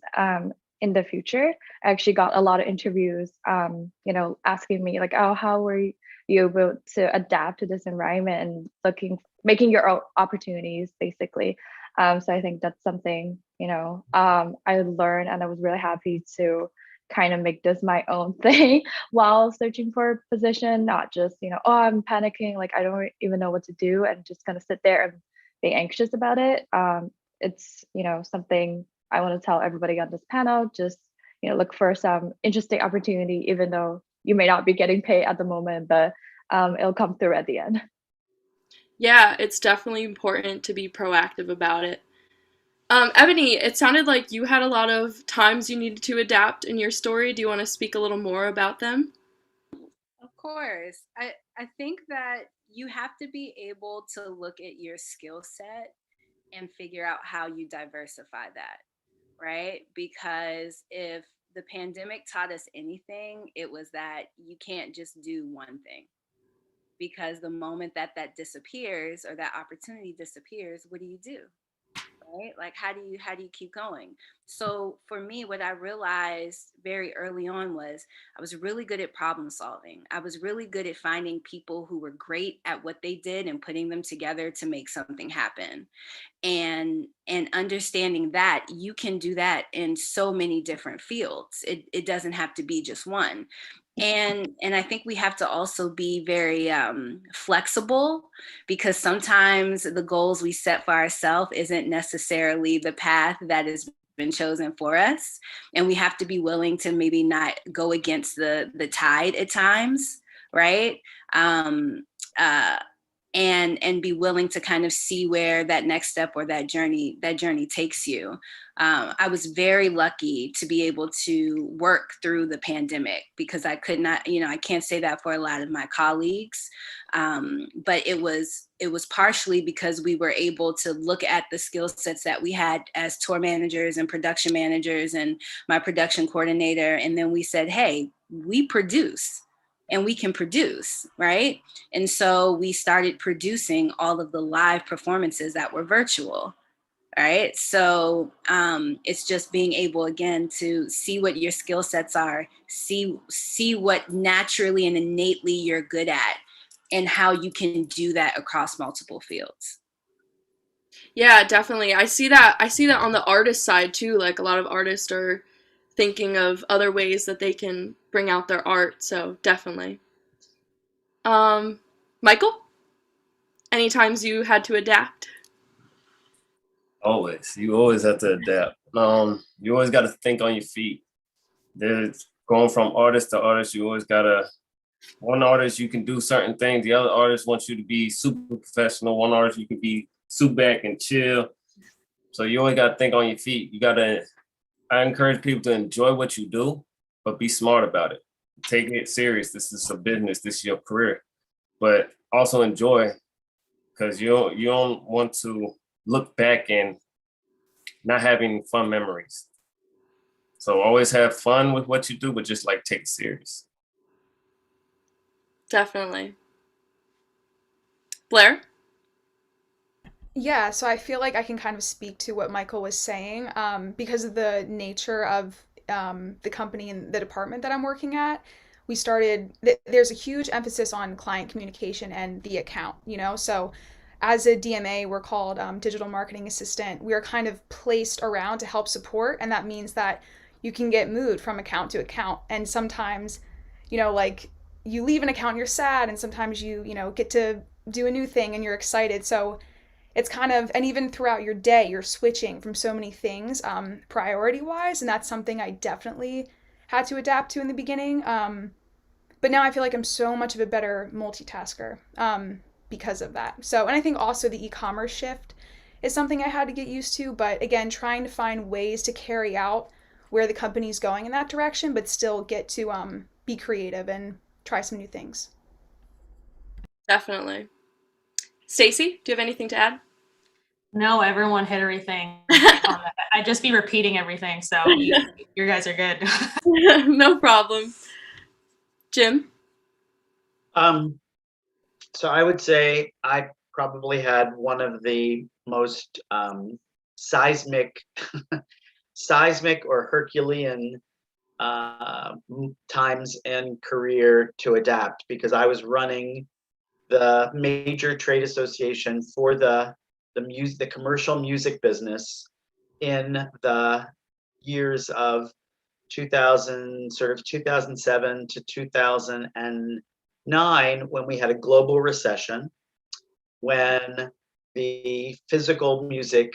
in the future. I actually got a lot of interviews, asking me like, oh, how were you able to adapt to this environment and making your own opportunities, basically. So I think that's something, I learned, and I was really happy to kind of make this my own thing while searching for a position, not just, oh, I'm panicking, like I don't even know what to do, and just kind of sit there and be anxious about it. It's, something I want to tell everybody on this panel, just, look for some interesting opportunity, even though you may not be getting paid at the moment, but it'll come through at the end. Yeah, it's definitely important to be proactive about it. Ebony, it sounded like you had a lot of times you needed to adapt in your story. Do you want to speak a little more about them? Of course. I think that you have to be able to look at your skill set and figure out how you diversify that, right? Because if the pandemic taught us anything, it was that you can't just do one thing. Because the moment that that disappears or that opportunity disappears, what do you do? Right? Like how do you keep going? So for me, what I realized very early on was I was really good at problem solving. I was really good at finding people who were great at what they did and putting them together to make something happen. And understanding that you can do that in so many different fields. It doesn't have to be just one. And I think we have to also be very flexible, because sometimes the goals we set for ourselves isn't necessarily the path that has been chosen for us, and we have to be willing to maybe not go against the tide at times, right? um, uh, and be willing to kind of see where that next step or that journey takes you. I was very lucky to be able to work through the pandemic, because I could not, I can't say that for a lot of my colleagues, but it was partially because we were able to look at the skill sets that we had as tour managers and production managers and my production coordinator, and then we said, hey, we produce. And we can produce, right? And so we started producing all of the live performances that were virtual. All right. So it's just being able, again, to see what your skill sets are, see what naturally and innately you're good at, and how you can do that across multiple fields. Yeah, definitely. I see that on the artist side too. Like a lot of artists are thinking of other ways that they can bring out their art. So definitely. Michael? Any times you had to adapt? Always. You always have to adapt. You always got to think on your feet. There's going from artist to artist. You always gotta. One artist you can do certain things. The other artist wants you to be super professional. One artist you can be sit back and chill. So you always gotta think on your feet. I encourage people to enjoy what you do, but be smart about it. Take it serious. This is a business. This is your career, but also enjoy, because you don't want to look back and not having fun memories. So always have fun with what you do, but just like take it serious. Definitely. Blair? Yeah, so I feel like I can kind of speak to what Michael was saying, because of the nature of the company and the department that I'm working at. There's a huge emphasis on client communication and the account, So as a DMA, we're called digital marketing assistant. We are kind of placed around to help support, and that means that you can get moved from account to account. And sometimes, like you leave an account and you're sad, and sometimes you get to do a new thing and you're excited. So it's kind of, and even throughout your day, you're switching from so many things, priority wise. And that's something I definitely had to adapt to in the beginning. But now I feel like I'm so much of a better multitasker because of that. So, and I think also the e-commerce shift is something I had to get used to. But again, trying to find ways to carry out where the company's going in that direction, but still get to be creative and try some new things. Definitely. Stacy, do you have anything to add? No, everyone hit everything. I just be repeating everything, so you guys are good. No problem. Jim? So I would say I probably had one of the most seismic, seismic or Herculean times in career to adapt, because I was running the major trade association for the commercial music business in the years of 2000, sort of 2007 to 2009, when we had a global recession, when the physical music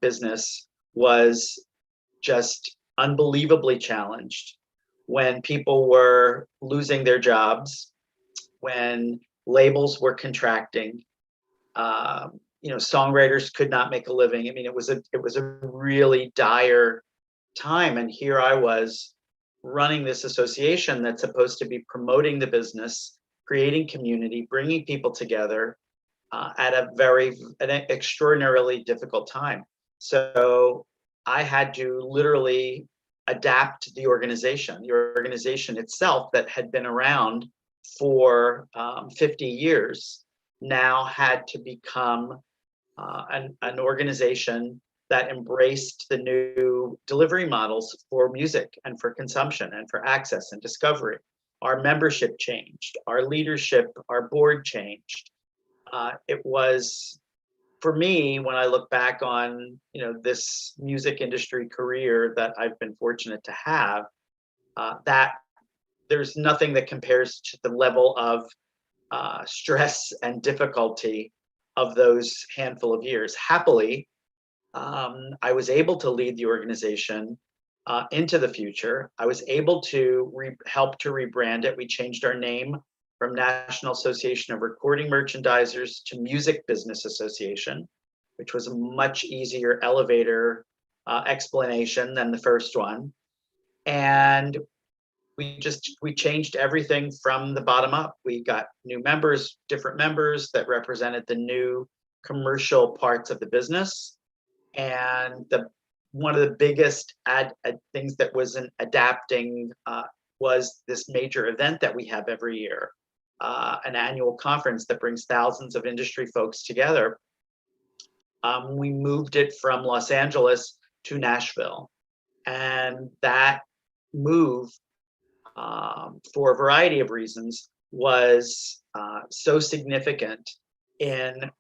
business was just unbelievably challenged, when people were losing their jobs, when labels were contracting, songwriters could not make a living. I mean, it was a really dire time, and here I was running this association that's supposed to be promoting the business, creating community, bringing people together at an extraordinarily difficult time. So I had to literally adapt the organization itself that had been around for 50 years now had to become an organization that embraced the new delivery models for music and for consumption and for access and discovery. Our membership changed, our leadership, our board changed. It was, for me, when I look back on this music industry career that I've been fortunate to have, that there's nothing that compares to the level of stress and difficulty of those handful of years. Happily, I was able to lead the organization into the future. I was able to help to rebrand it. We changed our name from National Association of Recording Merchandisers to Music Business Association, which was a much easier elevator explanation than the first one. And we changed everything from the bottom up. We got new members, different members that represented the new commercial parts of the business. And one of the biggest things that wasn't adapting was this major event that we have every year, an annual conference that brings thousands of industry folks together. We moved it from Los Angeles to Nashville, and that move, for a variety of reasons, was so significant in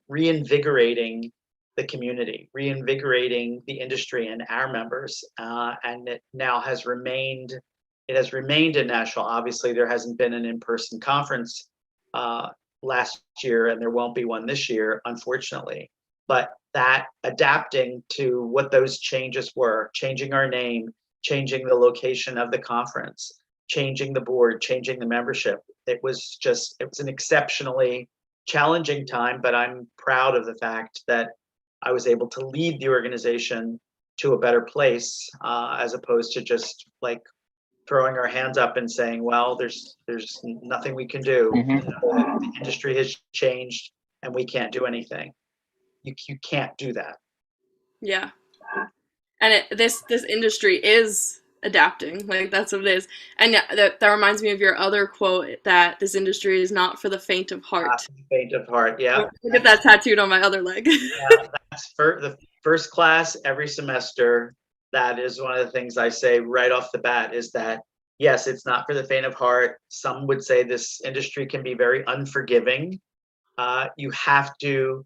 reinvigorating the community, reinvigorating the industry and our members, and it now has remained. It has remained in Nashville. Obviously, there hasn't been an in-person conference last year, and there won't be one this year, unfortunately. But that adapting to what those changes were, changing our name, changing the location of the conference, changing the board, changing the membership, it was an exceptionally challenging time, but I'm proud of the fact that I was able to lead the organization to a better place, as opposed to just like throwing our hands up and saying, well, there's nothing we can do. The industry has changed and we can't do anything. You can't do that. Yeah. And this industry is adapting. Like, that's what it is. And that reminds me of your other quote, that this industry is not for the faint of heart. Faint of heart, yeah. I'll get that tattooed on my other leg. Yeah, that's for the first class every semester. That is one of the things I say right off the bat, is that yes, it's not for the faint of heart. Some would say this industry can be very unforgiving. You have to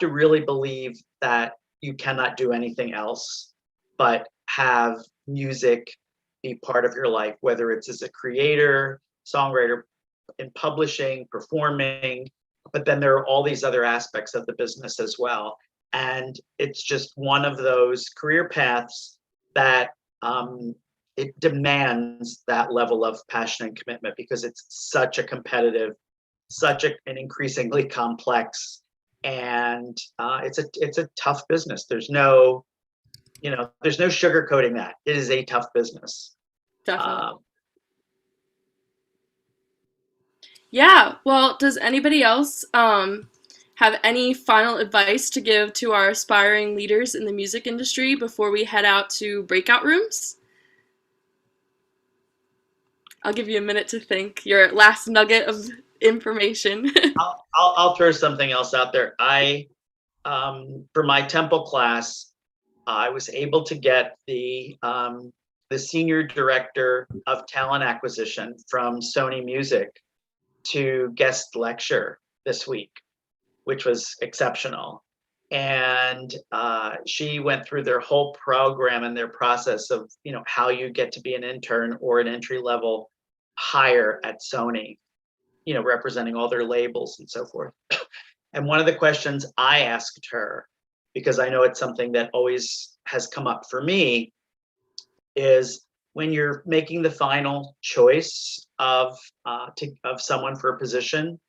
really believe that you cannot do anything else but have music be part of your life, whether it's as a creator, songwriter, in publishing, performing, but then there are all these other aspects of the business as well. And it's just one of those career paths that it demands that level of passion and commitment, because it's such a competitive, an increasingly complex, and it's a tough business. There's no sugarcoating that. It is a tough business. Definitely. Yeah. Well, does anybody else have any final advice to give to our aspiring leaders in the music industry before we head out to breakout rooms? I'll give you a minute to think. Your last nugget of information. I'll throw something else out there. For my Temple class, I was able to get the senior director of talent acquisition from Sony Music to guest lecture this week, which was exceptional. And she went through their whole program and their process of, how you get to be an intern or an entry level hire at Sony, representing all their labels and so forth. And one of the questions I asked her, because I know it's something that always has come up for me, is when you're making the final choice of someone for a position,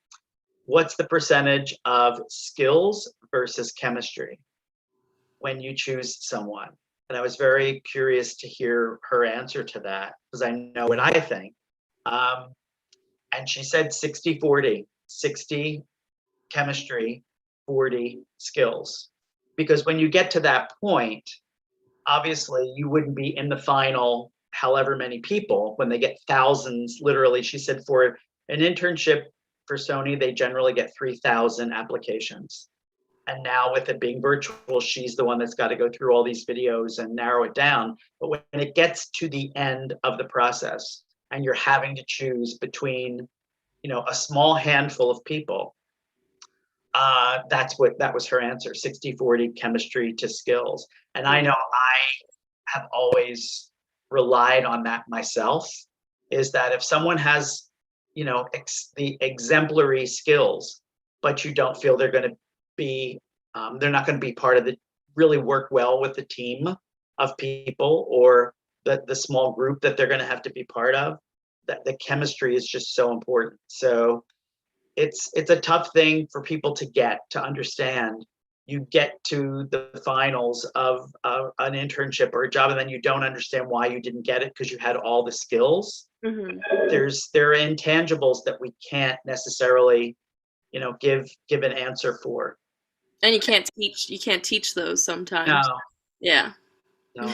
what's the percentage of skills versus chemistry when you choose someone? And I was very curious to hear her answer to that, because I know what I think. And she said 60-40, 60 chemistry, 40 skills. Because when you get to that point, obviously you wouldn't be in the final however many people when they get thousands. Literally, she said for an internship for Sony, they generally get 3,000 applications. And now with it being virtual, she's the one that's got to go through all these videos and narrow it down. But when it gets to the end of the process and you're having to choose between, a small handful of people, that was her answer, 60-40 chemistry to skills. And I know I have always relied on that myself, is that if someone has, the exemplary skills, but you don't feel they're going to be, they're not going to be part of really work well with the team of people or the small group that they're going to have to be part of, that the chemistry is just so important. So it's a tough thing for people to understand. You get to the finals of an internship or a job, and then you don't understand why you didn't get it because you had all the skills. Mm-hmm. There are intangibles that we can't necessarily, give an answer for. And you can't teach those sometimes. No. Yeah. No.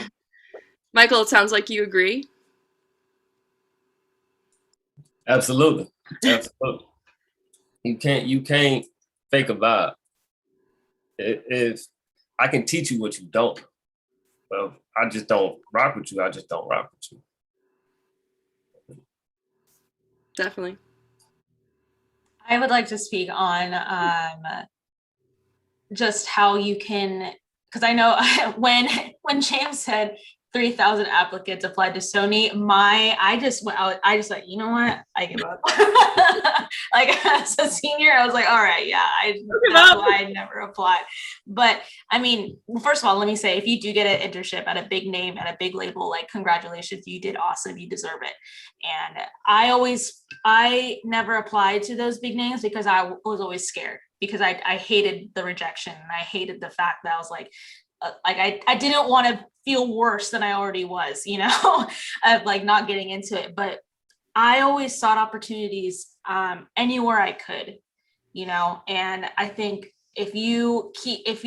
Michael, it sounds like you agree. Absolutely. You can't fake a vibe. If I can teach you what you don't, well, I just don't rock with you. I just don't rock with you. Definitely. I would like to speak on just how you can, because I know when James said 3,000 applicants applied to Sony, I just like, you know what, I give up. Like as a senior, I was like, all right, yeah, that's why I never applied. But I mean, first of all, let me say, if you do get an internship at a big name, at a big label, like congratulations, you did awesome, you deserve it. And I never applied to those big names because I was always scared, because I hated the rejection. And I hated the fact that I was like I didn't want to feel worse than I already was, of like not getting into it. But I always sought opportunities anywhere I could, and I think if you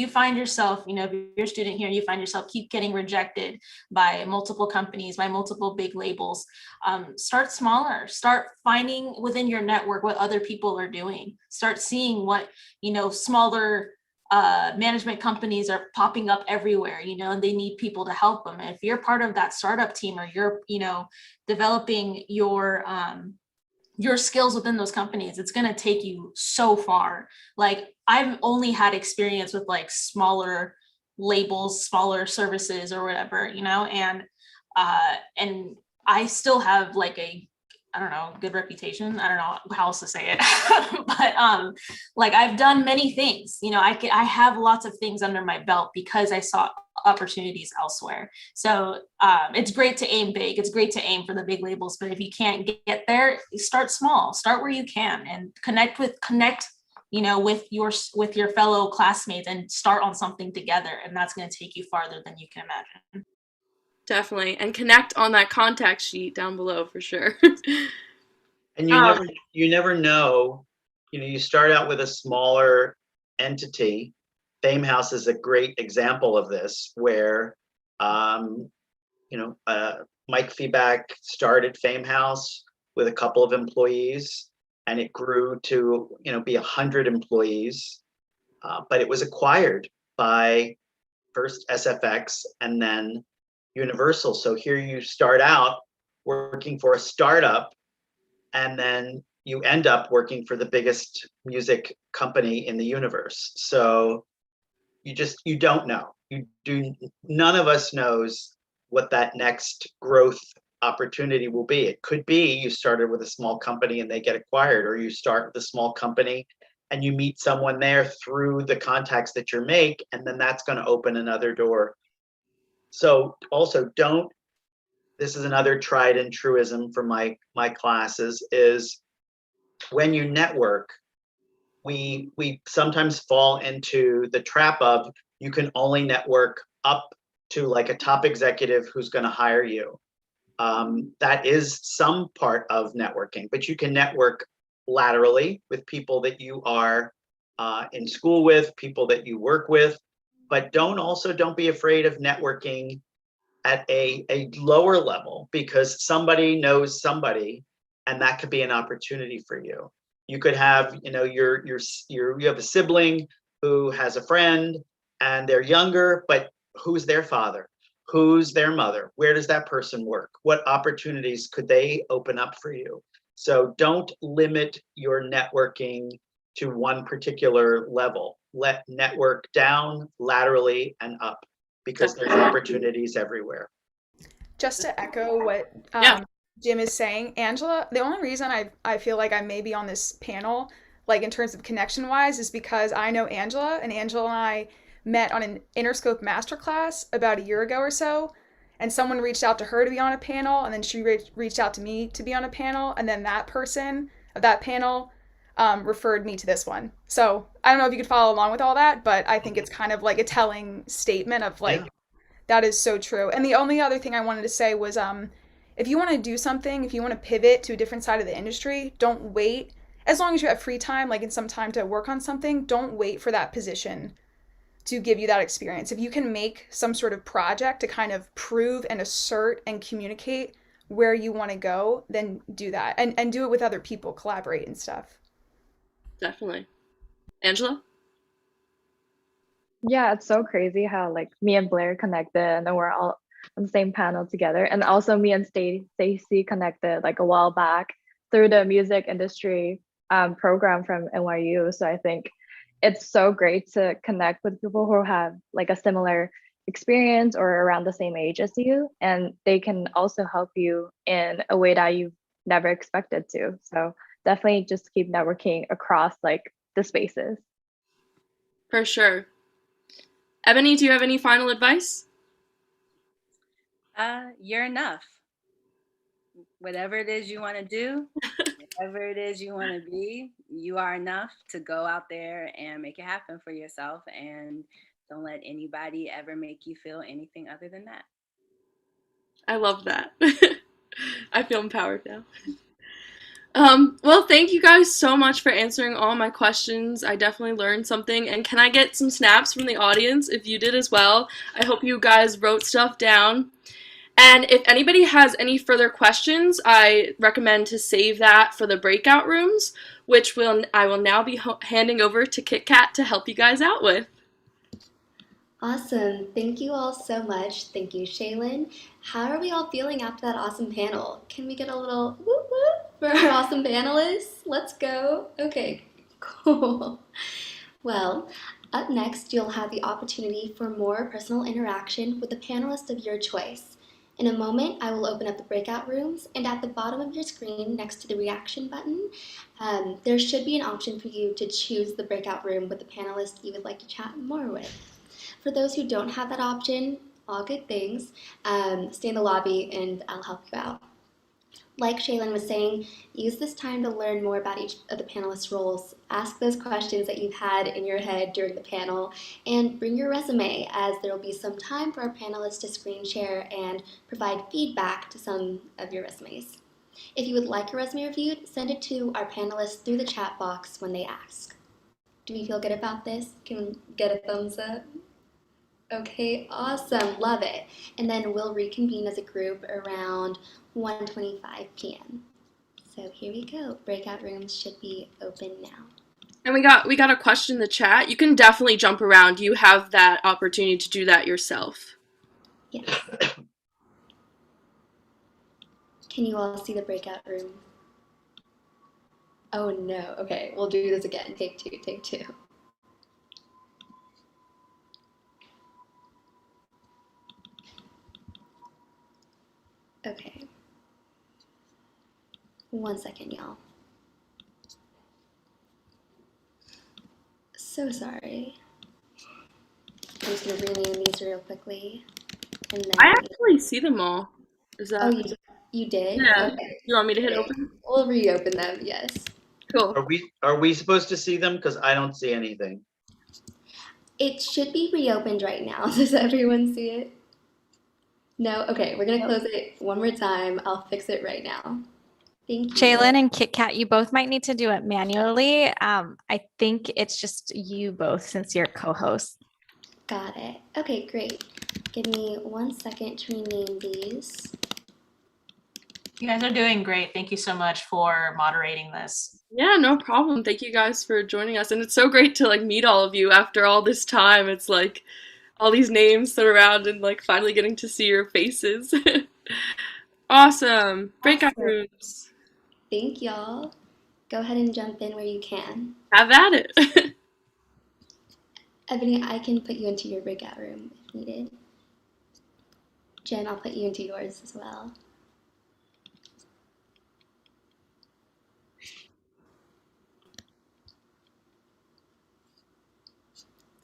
find yourself, if you're a student here and you find yourself keep getting rejected by multiple companies, by multiple big labels, start smaller, start finding within your network what other people are doing, start seeing what, smaller management companies are popping up everywhere, and they need people to help them. And if you're part of that startup team, or you're, developing your skills within those companies, it's going to take you so far. Like I've only had experience with like smaller labels, smaller services or whatever, and I still have like good reputation. I don't know how else to say it, but like I've done many things, I have lots of things under my belt because I saw opportunities elsewhere. So it's great to aim big. It's great to aim for the big labels, but if you can't get there, start small, start where you can, and connect with your fellow classmates and start on something together. And that's going to take you farther than you can imagine. Definitely. And connect on that contact sheet down below for sure. And you never know, you start out with a smaller entity. Famehouse is a great example of this, where, Mike Feedback started Famehouse with a couple of employees. and it grew to be 100 employees, but it was acquired by first SFX and then Universal. So here you start out working for a startup, and then you end up working for the biggest music company in the universe. So you don't know. None of us knows what that next growth opportunity will be. It could be you started with a small company and they get acquired, or you start with a small company and you meet someone there through the contacts that you make, and then that's going to open another door. So also this is another tried and truism from my classes, is when you network, we sometimes fall into the trap of you can only network up to like a top executive who's going to hire you. That is some part of networking, but you can network laterally with people that you are in school with, people that you work with, but don't be afraid of networking at a lower level, because somebody knows somebody, and that could be an opportunity for you. You could have, you have a sibling who has a friend and they're younger, but who's their father? Who's their mother? Where does that person work? What opportunities could they open up for you? So don't limit your networking to one particular level. Let network down, laterally, and up, because there's opportunities everywhere. Just to echo what Jim is saying, Angela, the only reason I feel like I may be on this panel, like in terms of connection wise, is because I know Angela, and Angela and I met on an Interscope masterclass about a year ago or so, and someone reached out to her to be on a panel, and then she reached out to me to be on a panel, and then that person of that panel referred me to this one. So I don't know if you could follow along with all that, but I think it's kind of like a telling statement of like, that is so true. And the only other thing I wanted to say was if you want to do something, if you want to pivot to a different side of the industry, don't wait. As long as you have free time, like in some time to work on something, don't wait for that position to give you that experience. If you can make some sort of project to kind of prove and assert and communicate where you want to go, then do that. And do it with other people, collaborate and stuff. Definitely. Angela? Yeah, it's so crazy how like me and Blair connected and then we're all on the same panel together. And also me and Stacy connected like a while back through the music industry program from NYU. So I think it's so great to connect with people who have like a similar experience or around the same age as you, and they can also help you in a way that you've never expected to. So definitely just keep networking across like the spaces. For sure. Ebony, do you have any final advice? You're enough. Whatever it is you want to do, whatever it is you want to be, you are enough to go out there and make it happen for yourself. And don't let anybody ever make you feel anything other than that. I love that. I feel empowered now. Well, thank you guys so much for answering all my questions. I definitely learned something. And can I get some snaps from the audience if you did as well? I hope you guys wrote stuff down. And if anybody has any further questions, I recommend to save that for the breakout rooms, which I will now be handing over to Kit Kat to help you guys out with. Awesome. Thank you all so much. Thank you, Shaylin. How are we all feeling after that awesome panel? Can we get a little whoop whoop for our awesome panelists? Let's go. Okay, cool. Well, up next, you'll have the opportunity for more personal interaction with the panelist of your choice. In a moment, I will open up the breakout rooms, and at the bottom of your screen, next to the reaction button, there should be an option for you to choose the breakout room with the panelist you would like to chat more with. For those who don't have that option, all good things, stay in the lobby and I'll help you out. Like Shaylin was saying, use this time to learn more about each of the panelists' roles. Ask those questions that you've had in your head during the panel, and bring your resume, as there will be some time for our panelists to screen share and provide feedback to some of your resumes. If you would like your resume reviewed, send it to our panelists through the chat box when they ask. Do we feel good about this? Can we get a thumbs up? Okay, awesome, love it. And then we'll reconvene as a group around 1:25 p.m. So here we go. Breakout rooms should be open now. And we got a question in the chat. You can definitely jump around. You have that opportunity to do that yourself. Yes. Can you all see the breakout room? Oh no. Okay, we'll do this again. Take two. Okay. 1 second, y'all. So sorry. I'm just gonna rename these real quickly. And then I actually see them all. Is that? Oh, you did? Yeah. Okay. You want me to hit Okay. open? We'll reopen them, yes. Cool. Are we supposed to see them? Because I don't see anything. It should be reopened right now. Does everyone see it? No? Okay, we're gonna close it one more time. I'll fix it right now. Thank you. Jalen and Kit Kat, you both might need to do it manually. I think it's just you both since you're co-hosts. Got it. Okay, great. Give me 1 second to rename these. You guys are doing great. Thank you so much for moderating this. Yeah, no problem. Thank you guys for joining us. And it's so great to like meet all of you after all this time. It's like all these names thrown around and like finally getting to see your faces. Awesome. Breakout rooms. Thank y'all. Go ahead and jump in where you can. Have at it. Ebony, I can put you into your breakout room if needed. Jen, I'll put you into yours as well.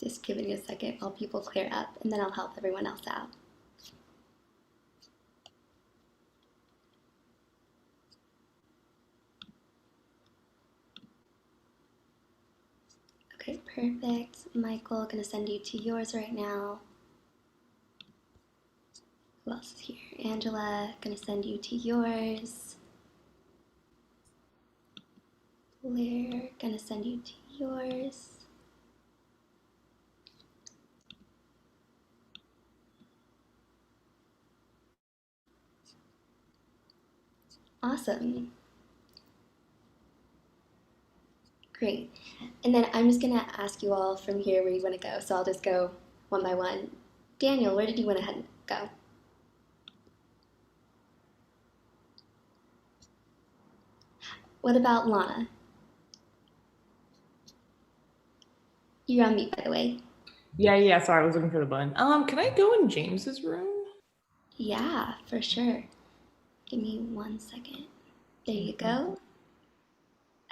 Just giving it a second while people clear up, and then I'll help everyone else out. Okay, perfect. Michael, gonna send you to yours right now. Who else is here? Angela, gonna send you to yours. Blair, gonna send you to yours. Awesome. Great. And then I'm just gonna ask you all from here where you wanna go. So I'll just go one by one. Daniel, where did you want to go? What about Lana? You're on mute, by the way. Yeah, sorry, I was looking for the button. Can I go in James's room? Yeah, for sure. Give me 1 second. There you go.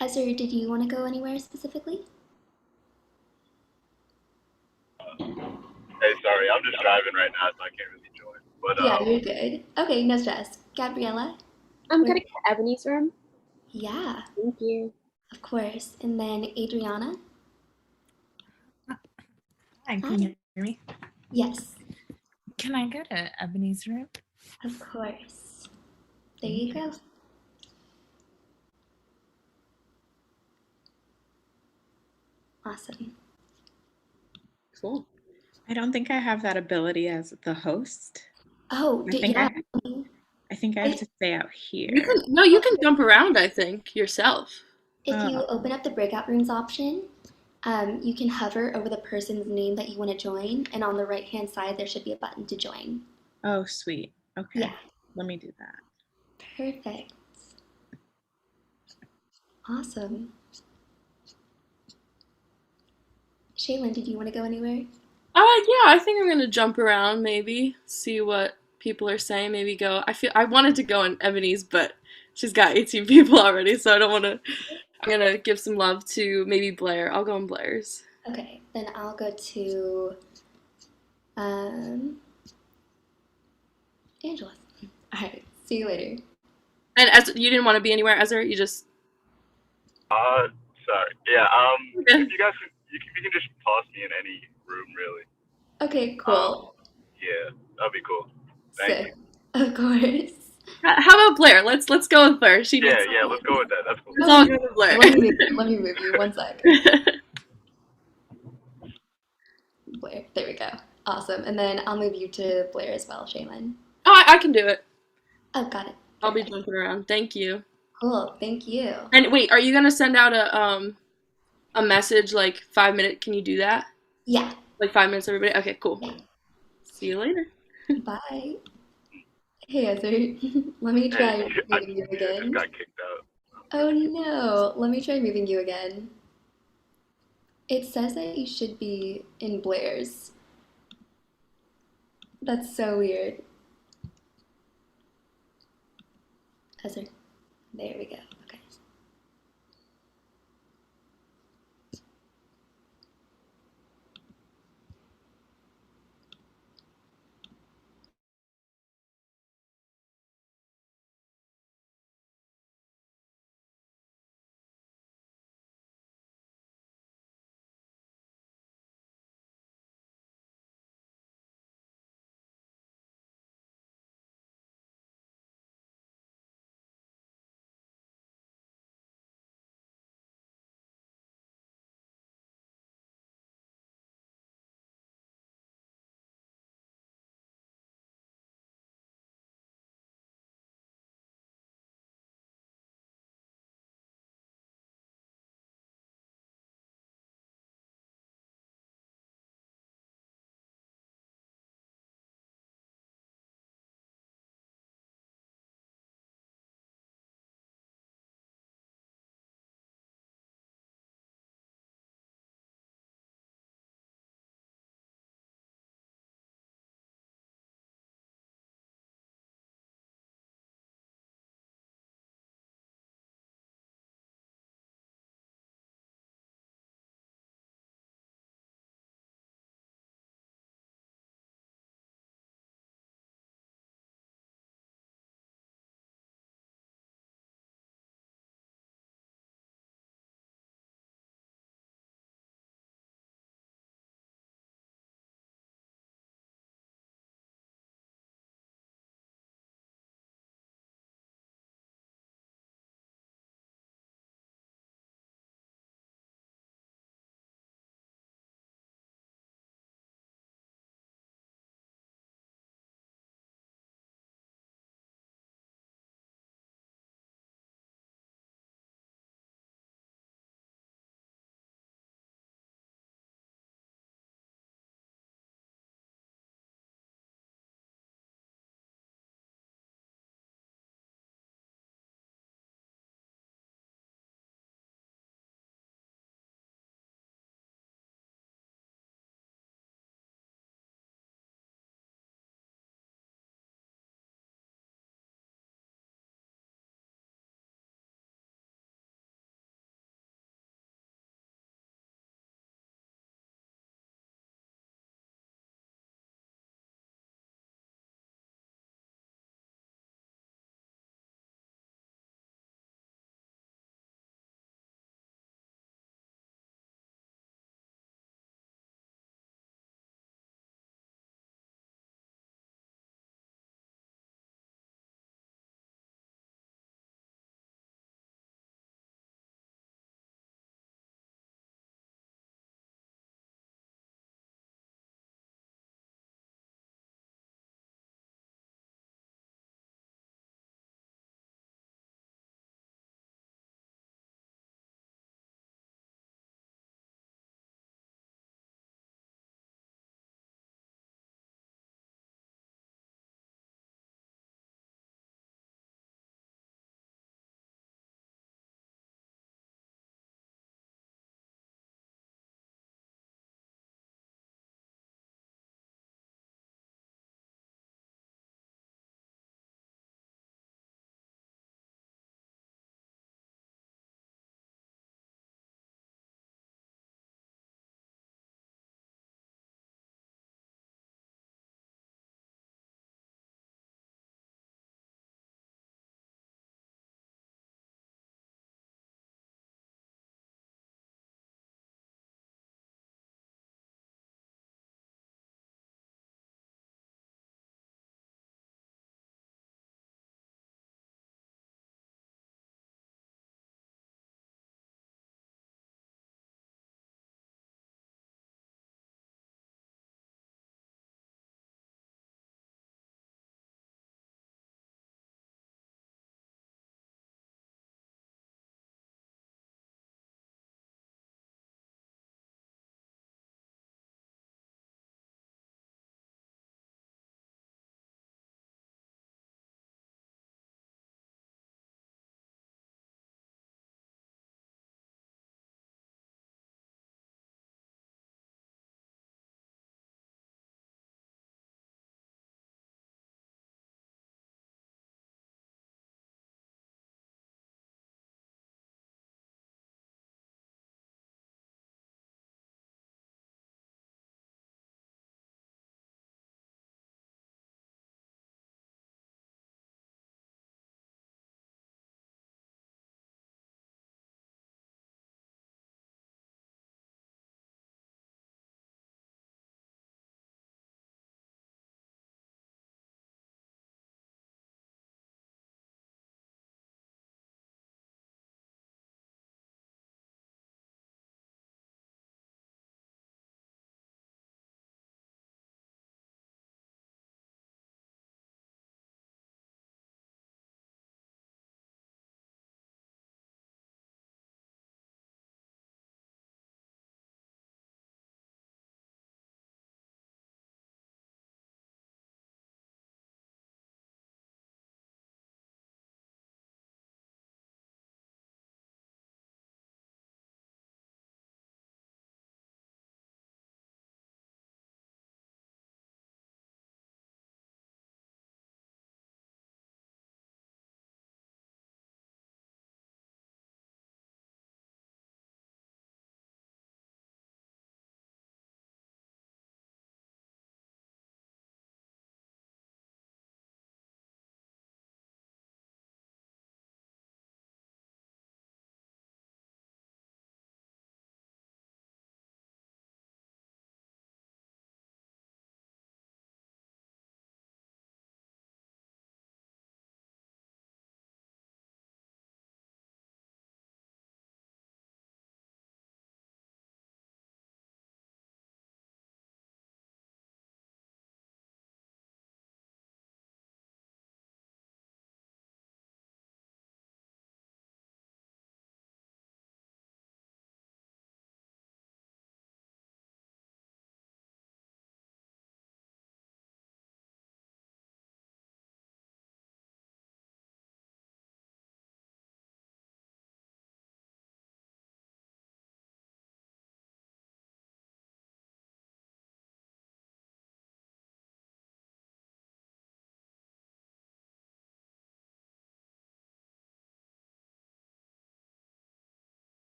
Ezra, did you want to go anywhere specifically? Hey, sorry, I'm just driving right now, so I can't really join. But yeah, you're good. Okay, no stress. Gabriella? I'm gonna go to Ebony's room. Yeah. Thank you. Of course. And then Adriana? Hi, can you hear me? Yes. Can I go to Ebony's room? Of course. There you go. Awesome. Cool. I don't think I have that ability as the host. Oh, I think I have to stay out here. You can jump around, I think, yourself. If you open up the breakout rooms option, you can hover over the person's name that you want to join, and on the right-hand side, there should be a button to join. Oh, sweet. Okay. Yeah. Let me do that. Perfect. Awesome. Shaylin, did you want to go anywhere? Yeah, I think I'm gonna jump around, maybe see what people are saying. Maybe go. I wanted to go in Ebony's, but she's got 18 people already, so I don't want to. I'm gonna give some love to maybe Blair. I'll go in Blair's. Okay, then I'll go to Angela. All right, see you later. And as you didn't want to be anywhere, Ezra, you just. Sorry. Yeah. If you guys, you can just toss me in any room, really. Okay, cool. Yeah, that'd be cool. Thank you. Of course. How about Blair? Let's go with Blair. She needs. Yeah, let's go with that. That's cool. Let's all go with Blair. Let me move you 1 sec. Blair, there we go. Awesome. And then I'll move you to Blair as well, Shaylin. Oh, I can do it. Oh, got it. I'll be jumping around. Thank you. Cool. Thank you. And wait, are you gonna send out a message like 5 minutes? Can you do that? Yeah. Like 5 minutes, everybody. Okay, cool. Yeah. See you later. Bye. Hey, Ezra. Let me try moving you I just again. got kicked out. Oh no. Let me try moving you again. It says that you should be in Blair's. That's so weird. Ezra. There we go. Okay.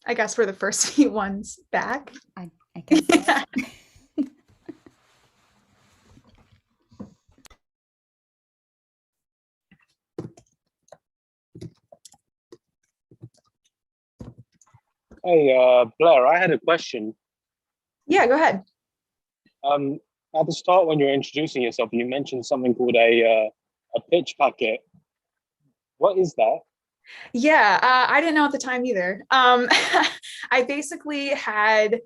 I guess we're the first few ones back. I guess so. Hey, Blair, I had a question. Yeah, go ahead. At the start, when you were introducing yourself, you mentioned something called a pitch packet. What is that? Yeah, I didn't know at the time either. I basically had,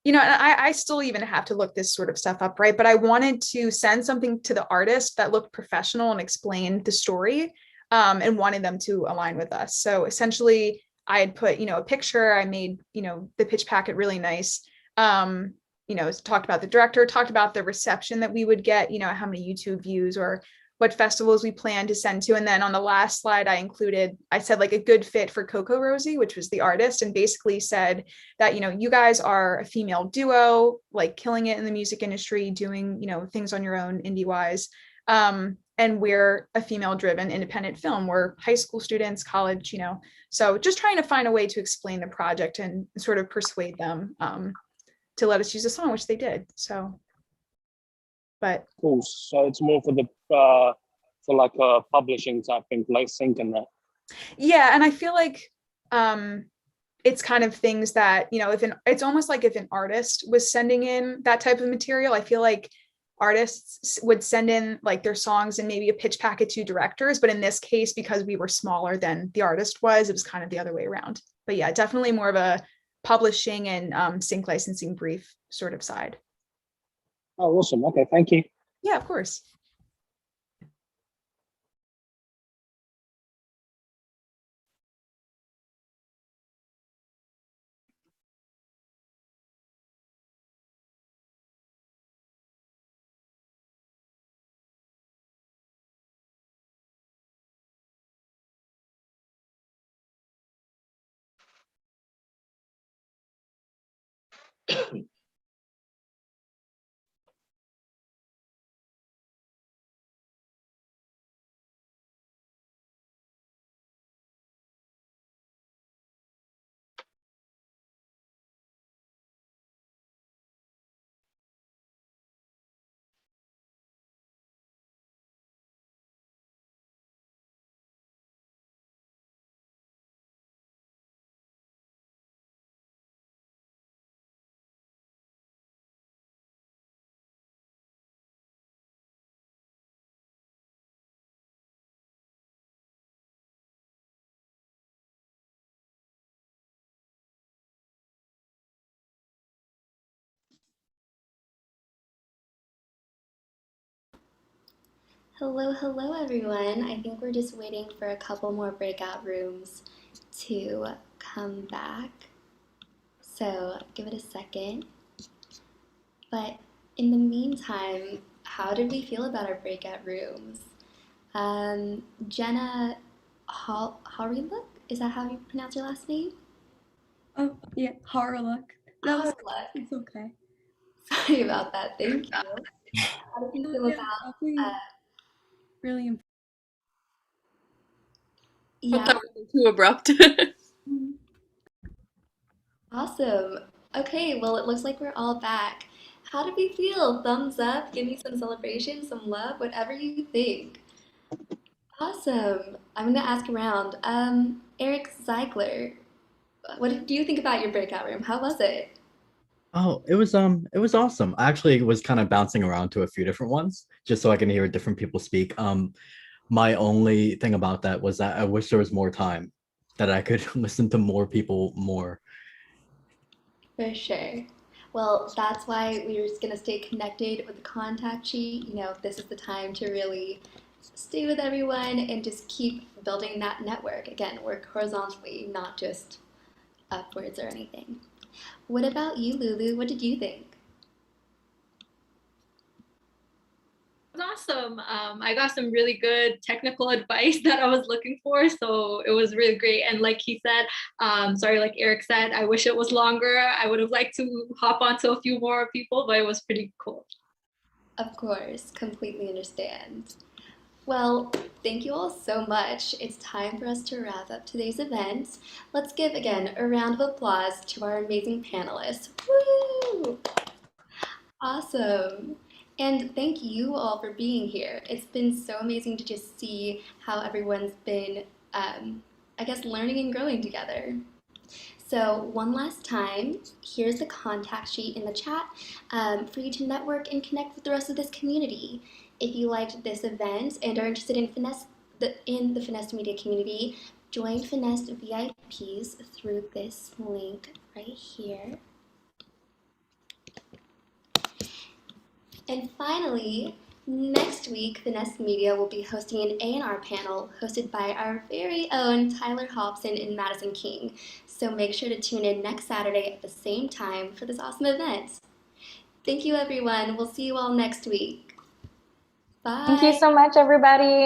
and I still even have to look this sort of stuff up, right? But I wanted to send something to the artist that looked professional and explained the story, and wanted them to align with us. So essentially, I had put, a picture. I made, the pitch packet really nice. Talked about the director, talked about the reception that we would get, how many YouTube views or what festivals we plan to send to. And then on the last slide, I said like a good fit for Coco Rosie, which was the artist, and basically said that, you guys are a female duo, like killing it in the music industry, doing, things on your own indie wise. And we're a female driven independent film. We're high school students, college, so just trying to find a way to explain the project and sort of persuade them to let us use the song, which they did. So, but Cool. So it's more for the for like a publishing type thing, like sync and that. yeah, and I feel like it's kind of things that, it's almost like if an artist was sending in that type of material, I feel like artists would send in like their songs and maybe a pitch packet to directors. But in this case, because we were smaller than the artist was, it was kind of the other way around. But yeah, definitely more of a publishing and sync licensing brief sort of side. Oh, awesome. Okay, thank you. Yeah, of course. Hello, everyone. I think we're just waiting for a couple more breakout rooms to come back. So give it a second. But in the meantime, how did we feel about our breakout rooms? Jenna Hariluk, is that how you pronounce your last name? Oh, yeah, Harlock. That was Harlock. It's okay. Sorry about that. Thank you. How did you feel about really important? Hope yeah. that wasn't too abrupt. Awesome. Okay, well, it looks like we're all back. How did we feel? Thumbs up, give me some celebration, some love, whatever you think. Awesome. I'm gonna ask around. Eric Zeigler, what do you think about your breakout room? How was it? Oh, it was awesome. I actually was kind of bouncing around to a few different ones just so I can hear different people speak. My only thing about that was that I wish there was more time that I could listen to more people more. For sure. Well, that's why we're just gonna stay connected with the contact sheet. This is the time to really stay with everyone and just keep building that network. Again, work horizontally, not just upwards or anything. What about you, Lulu? What did you think? It was awesome. I got some really good technical advice that I was looking for, so it was really great. And like he said, like Eric said, I wish it was longer. I would have liked to hop onto a few more people, but it was pretty cool. Of course, completely understand. Well, thank you all so much. It's time for us to wrap up today's event. Let's give again a round of applause to our amazing panelists. Woo! Awesome. And thank you all for being here. It's been so amazing to just see how everyone's been, I guess, learning and growing together. So one last time, here's the contact sheet in the chat for you to network and connect with the rest of this community. If you liked this event and are interested in the Finessed Media community, join Finessed VIPs through this link right here. And finally, next week, Finessed Media will be hosting an A&R panel hosted by our very own Tyler Hobson and Madison King. So make sure to tune in next Saturday at the same time for this awesome event. Thank you, everyone. We'll see you all next week. Bye. Thank you so much, everybody.